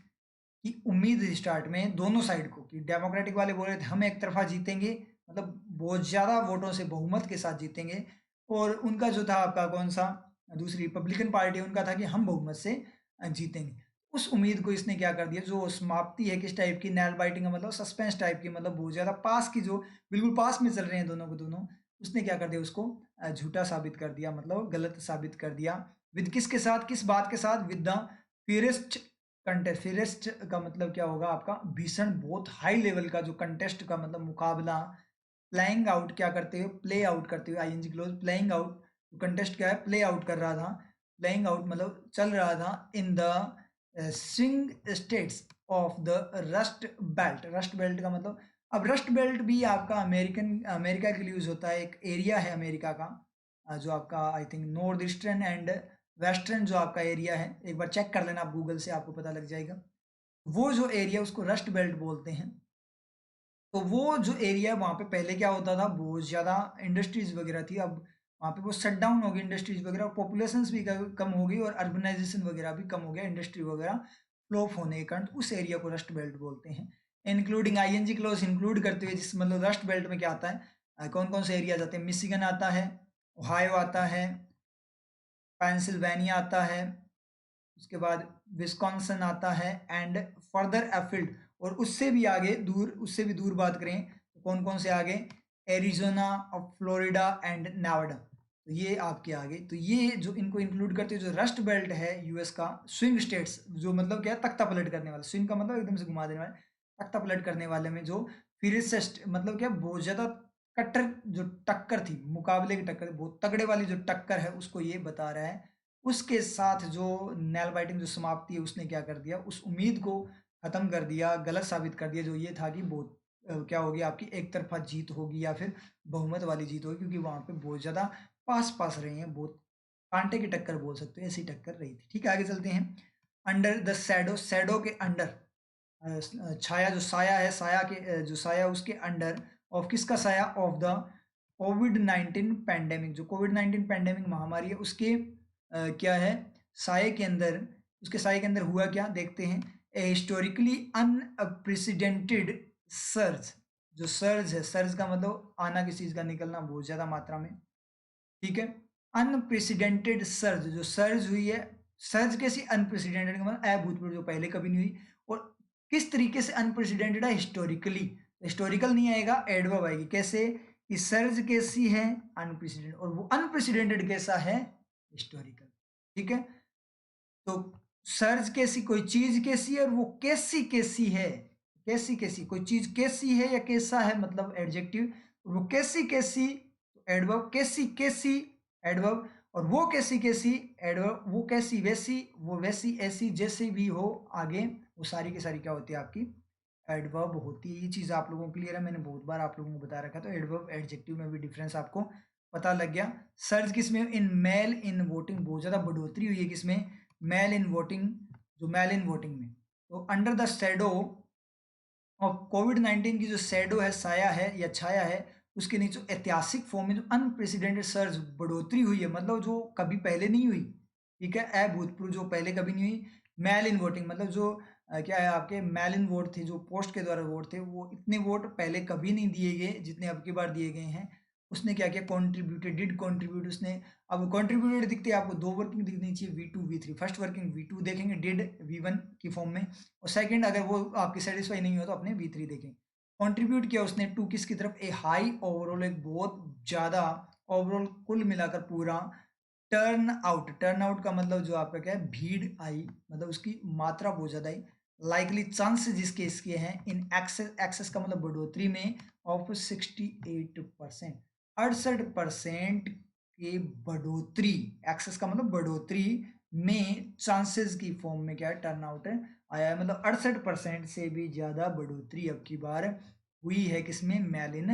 Speaker 1: की उम्मीद स्टार्ट में दोनों साइड को, कि डेमोक्रेटिक वाले बोल रहे थे हम एक तरफा जीतेंगे, मतलब बहुत ज्यादा वोटों से बहुमत के साथ जीतेंगे, और उनका जो था आपका कौन सा, दूसरी रिपब्लिकन पार्टी, उनका था कि हम बहुमत से जीतेंगे। उस उम्मीद को इसने क्या कर दिया, जो समाप्ति है किस टाइप की, नैल बाइटिंग का मतलब सस्पेंस टाइप की, मतलब बहुत ज्यादा पास की, जो बिल्कुल पास में चल रहे हैं दोनों को दोनों, उसने क्या कर दिया, उसको झूठा साबित कर दिया, मतलब गलत साबित कर दिया। विद किसके साथ, किस बात के साथ, विद द फियरेस्ट कंटेस्ट, फियरेस्ट का मतलब क्या होगा आपका, भीषण, बहुत हाई लेवल का, जो कंटेस्ट का मतलब मुकाबला, प्लेइंग आउट, क्या करते हुए, प्ले आउट करते हुए, ING clause, playing out, contest क्या है, प्ले आउट कर रहा था, प्लेइंग आउट मतलब चल रहा था, in the swing states of the rust belt, rust belt का मतलब, अब रस्ट बेल्ट भी आपका अमेरिका के लिए यूज होता है, एक एरिया है अमेरिका का, जो आपका I think north eastern and western जो आपका एरिया है, एक बार चेक कर लेना आप गूगल से, आपको पता लग जाएगा। वो जो एरिया, उसको रस्ट बेल्ट बोलते हैं। तो वो जो एरिया है वहाँ पे पहले क्या होता था, बहुत ज़्यादा इंडस्ट्रीज वगैरह थी, अब वहाँ पे वो शट डाउन हो गई इंडस्ट्रीज वगैरह, और पॉपुलेशन भी कम हो गई, और अर्बनाइजेशन वगैरह भी कम हो गया, इंडस्ट्री वगैरह फ्लोप होने के कारण, तो उस एरिया को रस्ट बेल्ट बोलते हैं। इंक्लूडिंग आईएनजी क्लोज, इंक्लूड करते हुए, जिस मतलब रस्ट बेल्ट में क्या आता है, कौन कौन से एरिया आते हैं, मिशिगन आता है, ओहायो आता है, पेंसिल्वेनिया आता है, उसके बाद विस्कॉन्सन आता है, एंड फर्दर एफिल्ड, और उससे भी आगे दूर, उससे भी दूर बात करें तो कौन कौन से आगे, एरिजोना और फ्लोरिडा एंड नेवाडा, तो ये आपके आगे, तो ये जो इनको इंक्लूड करते हैं, जो रस्ट बेल्ट है यूएस का, स्विंग स्टेट्स, जो मतलब क्या है, तख्ता पलट करने वाले, स्विंग का मतलब एकदम से घुमा देने वाले, तख्ता पलट करने वाले में जो फिरिसेस्ट मतलब क्या, बहुत ज्यादा कट्टर, जो टक्कर थी, मुकाबले की टक्कर, बहुत तगड़े वाली जो टक्कर है, उसको ये बता रहा है। उसके साथ जो नेल बाइटिंग जो समाप्ति है, उसने क्या कर दिया, उस उम्मीद को खत्म कर दिया, गलत साबित कर दिया, जो ये था कि बहुत क्या होगी आपकी, एक तरफा जीत होगी, या फिर बहुमत वाली जीत होगी, क्योंकि वहां पे बहुत ज्यादा पास पास रहे हैं, बहुत कांटे की टक्कर बोल सकते हो, ऐसी टक्कर रही थी। ठीक है, आगे चलते हैं। अंडर द सैडो, सैडो के अंडर, छाया, जो साया है, साया के जो साया, उसके अंडर, ऑफ किसका साया, ऑफ द कोविड-19 पैंडेमिक, जो कोविड-19 पैंडेमिक महामारी है, उसके क्या है, साये के अंदर, उसके साये के अंदर हुआ क्या, देखते हैं। ए हिस्टोरिकली अनप्रेसिडेंटेड सर्ज, जो सर्ज है, सर्ज का मतलब आना, किसी चीज का निकलना बहुत ज्यादा मात्रा में, ठीक है। अनप्रेसिडेंटेड सर्ज, जो सर्ज हुई है, सर्ज कैसी, अनप्रेसिडेंटेड का मतलब अभूतपूर्व, जो पहले कभी नहीं हुई, और किस तरीके से अनप्रेसिडेंटेड है, हिस्टोरिकली, हिस्टोरिकल नहीं आएगा, एडवर्ब आएगी, कैसे, कि सर्ज कैसी है, अनप्रेसिडेंटेड, और वो अनप्रेसिडेंटेड कैसा है, हिस्टोरिकल, ठीक है। तो सर्ज कैसी, कोई चीज कैसी है, और वो कैसी कैसी है, कैसी कैसी, कोई चीज कैसी है या कैसा है, मतलब एडजेक्टिव, वो कैसी कैसी, एडवर्ब, कैसी कैसी, एडवर्ब, और वो कैसी कैसी, एडवर्ब, वो कैसी वैसी, वो वैसी ऐसी, जैसे भी हो आगे, वो सारी की सारी क्या होती है आपकी, एडवर्ब होती है। ये चीज आप लोगों को क्लियर है, मैंने बहुत बार आप लोगों को बता रखा, तो एडवर्ब एडजेक्टिव में भी डिफरेंस आपको पता लग गया। सर्च किसमें, इन मेल इन वोटिंग, बहुत ज्यादा बढ़ोतरी हुई है किसमें, मेल इन वोटिंग, जो मेल इन वोटिंग में। तो अंडर द शैडो और कोविड-19 की जो शैडो है, साया है या छाया है, उसके नीचे ऐतिहासिक फॉर्म में जो अनप्रेसिडेंटेड सर्ज, बढ़ोतरी हुई है, मतलब जो कभी पहले नहीं हुई, ठीक है, अभूतपूर्व, जो पहले कभी नहीं हुई। मेल इन वोटिंग मतलब जो क्या है, आपके मेल इन वोट थे, जो पोस्ट के द्वारा वोट थे, वो इतने वोट पहले कभी नहीं दिए गए जितने अब की बार दिए गए हैं। उसने क्या किया, कॉन्ट्रीब्यूटेड, डिड कॉन्ट्रीब्यूट उसने। अब कॉन्ट्रीब्यूटेड दिखते हैं आपको, दो वर्किंग दिखनी चाहिए, V2 V3। First working V2 देखेंगे, डिड V1 की फॉर्म में, और सेकंड अगर वो आपकी सेटिस्फाई नहीं हो तो अपने V3 देखें। कंट्रीब्यूट किया उसने टू किसकी तरफ, ए हाई ओवरऑल, एक बहुत ज्यादा ओवरऑल, कुल मिलाकर पूरा टर्न आउट। टर्न आउट का मतलब जो आपका क्या है, भीड़ आई, मतलब उसकी मात्रा बहुत ज्यादा आई। लाइकली चांस जिसके इसके हैं, इन एक्सेस, एक्सेस का मतलब बढ़ोतरी में, ऑफ 68%, 68% की बढ़ोतरी, एक्सेस का मतलब बढ़ोतरी में, चांसेस की फॉर्म में क्या है, टर्न आउट आया है। मतलब 68% से भी ज्यादा बढ़ोतरी अब की बार हुई है किसमें, मेल इन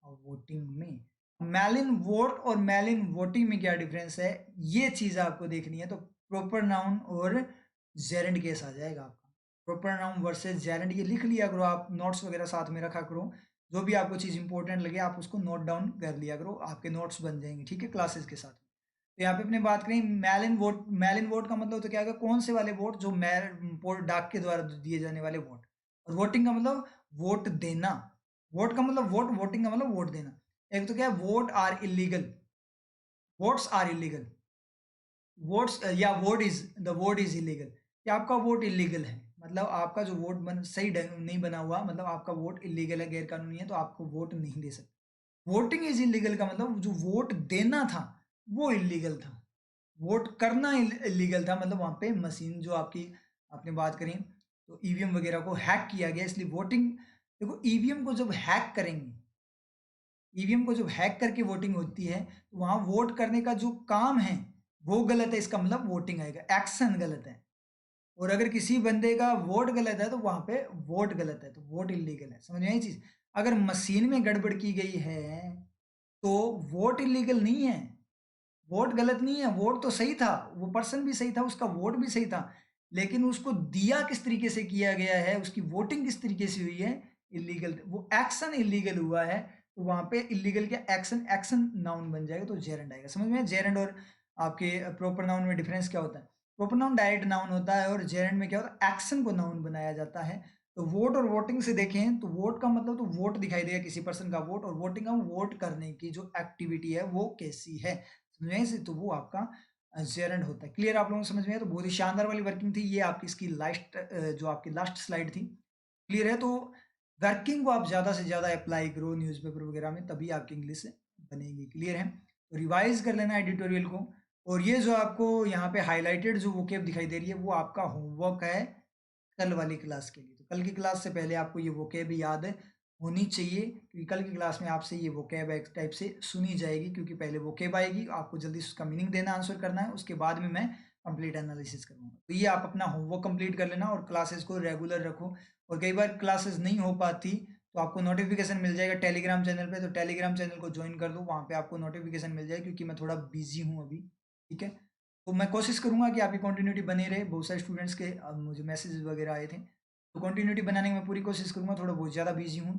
Speaker 1: वोटिंग में। मेल इन वोट और मेल इन वोटिंग में क्या डिफरेंस है, ये चीज आपको देखनी है। तो प्रॉपर नाउन और जेरेंड केस आ जाएगा आपका, प्रॉपर नाउन वर्सेस जेरेंड, ये लिख लिया करो आप, नोट्स वगैरह साथ में रखा करो, जो भी आपको चीज इंपॉर्टेंट लगे आप उसको नोट डाउन कर लिया करो, आपके नोट्स बन जाएंगे, ठीक है, क्लासेस के साथ। तो यहाँ पे अपने बात करें मेल इन वोट, मेल इन वोट का मतलब तो क्या होगा, कौन से वाले वोट, जो मेल डाक के द्वारा दिए जाने वाले वोट। और वोटिंग का मतलब वोट देना, वोट का मतलब वोट, वोटिंग का मतलब वोट देना। एक तो क्या है, vote are illegal, votes are illegal, votes या vote is, the vote is illegal, कि आपका वोट इलीगल है, मतलब आपका जो वोट बन सही ढंग नहीं बना हुआ, मतलब आपका वोट इलीगल है, गैर कानूनी है, तो आपको वोट नहीं दे सकते। वोटिंग इज इलीगल का मतलब जो वोट देना था वो इलीगल था, वोट करना इलीगल था, मतलब वहां पे मशीन जो आपकी, आपने बात करें तो ईवीएम वगैरह को हैक किया गया, इसलिए वोटिंग, देखो ईवीएम को जब हैक करेंगे, ईवीएम को जब हैक करके वोटिंग होती है, तो वहां वोट करने का जो काम है वो गलत है, इसका मतलब वोटिंग आएगा, एक्शन गलत है। और अगर किसी बंदे का वोट गलत है तो वहां पे वोट गलत है, तो वोट इलीगल है, समझ में आई चीज। अगर मशीन में गड़बड़ की गई है तो वोट इलीगल नहीं है, वोट गलत नहीं है, वोट तो सही था, वो पर्सन भी सही था, उसका वोट भी सही था, लेकिन उसको दिया किस तरीके से किया गया है, उसकी वोटिंग किस तरीके से हुई है, इलीगल, वो एक्शन इलीगल हुआ है। तो वहां पे इलीगल क्या, एक्शन, एक्शन नाउन बन जाएगा, तो जेरेंड आएगा, समझ में। जेरेंड और आपके प्रॉपर नाउन में डिफरेंस क्या होता है, प्रॉपर नाउन डायरेक्ट नाउन होता है, और जेरेंड में क्या होता है, एक्शन को नाउन बनाया जाता है। तो वोट और वोटिंग से देखें तो वोट का मतलब तो वोट दिखाई देगा किसी पर्सन का वोट, और वोटिंग का वोट करने की जो एक्टिविटी है वो कैसी है, समझने से, तो वो आपका जेरेंड होता है। क्लियर आप लोगों को समझ में आया, तो बहुत ही शानदार वाली वर्किंग थी ये आपकी, इसकी लास्ट जो आपकी लास्ट स्लाइड थी, क्लियर है। तो वर्किंग को आप ज्यादा से ज्यादा अप्लाई करो न्यूज़पेपर वगैरह में, तभी आपकी इंग्लिश बनेगी, क्लियर है। तो रिवाइज कर लेना एडिटोरियल को, और ये जो आपको यहाँ पे हाईलाइटेड जो वोकेब दिखाई दे रही है, वो आपका होमवर्क है कल वाली क्लास के लिए। तो कल की क्लास से पहले आपको ये वोकेब याद होनी चाहिए, क्योंकि कल की क्लास में आपसे ये वोकेब एक टाइप से सुनी जाएगी, क्योंकि पहले वोकेब आएगी, आपको जल्दी से उसका मीनिंग देना, आंसर करना है, उसके बाद में मैं कंप्लीट एनालिसिस करूंगा। तो ये आप अपना होमवर्क कंप्लीट कर लेना, और क्लासेस को रेगुलर रखो। और कई बार क्लासेस नहीं हो पाती तो आपको नोटिफिकेशन मिल जाएगा टेलीग्राम चैनल पे, तो टेलीग्राम चैनल को ज्वाइन कर दो, वहाँ पे आपको नोटिफिकेशन मिल जाएगी, क्योंकि मैं थोड़ा बिजी हूँ अभी, ठीक है। तो मैं कोशिश करूंगा कि आपकी कंटिन्यूटी बनी रहे, बहुत सारे स्टूडेंट्स के मुझे मैसेज वगैरह आए थे, तो कंटिन्यूटी बनाने की मैं पूरी कोशिश करूंगा, थोड़ा बहुत ज़्यादा बिजी हूँ।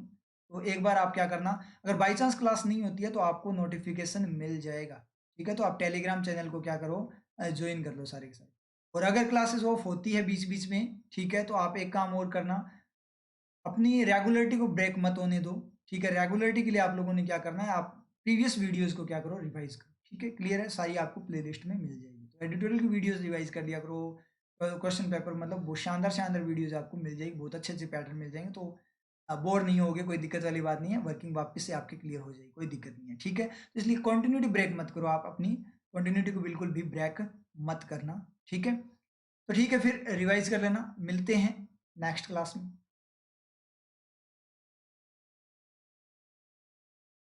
Speaker 1: तो एक बार आप क्या करना, अगर बाई चांस क्लास नहीं होती है तो आपको नोटिफिकेशन मिल जाएगा, ठीक है। तो आप टेलीग्राम चैनल को क्या करो, ज्वाइन कर लो सारे के सारे। और अगर क्लासेस ऑफ होती है बीच बीच में, ठीक है, तो आप एक काम और करना, अपनी रेगुलरिटी को ब्रेक मत होने दो, ठीक है। रेगुलरिटी के लिए आप लोगों ने क्या करना है, आप प्रीवियस वीडियोस को क्या करो, रिवाइज करो, ठीक है, क्लियर है, सारी आपको प्लेलिस्ट में मिल जाएगी। तो एडिटोरियल की वीडियोस रिवाइज कर लिया करो, क्वेश्चन पेपर, मतलब वो शानदार शानदार वीडियोस आपको मिल जाएगी, बहुत अच्छे अच्छे पैटर्न मिल जाएंगे, तो आप बोर नहीं होगे, कोई दिक्कत वाली बात नहीं है, वर्किंग वापस से आपकी क्लियर हो जाएगी, कोई दिक्कत नहीं है, ठीक है। तो इसलिए कंटिन्यूटी ब्रेक मत करो, आप अपनी कंटिन्यूटी को बिल्कुल भी ब्रेक मत करना, ठीक है। तो ठीक है, फिर रिवाइज कर लेना, मिलते हैं नेक्स्ट क्लास में।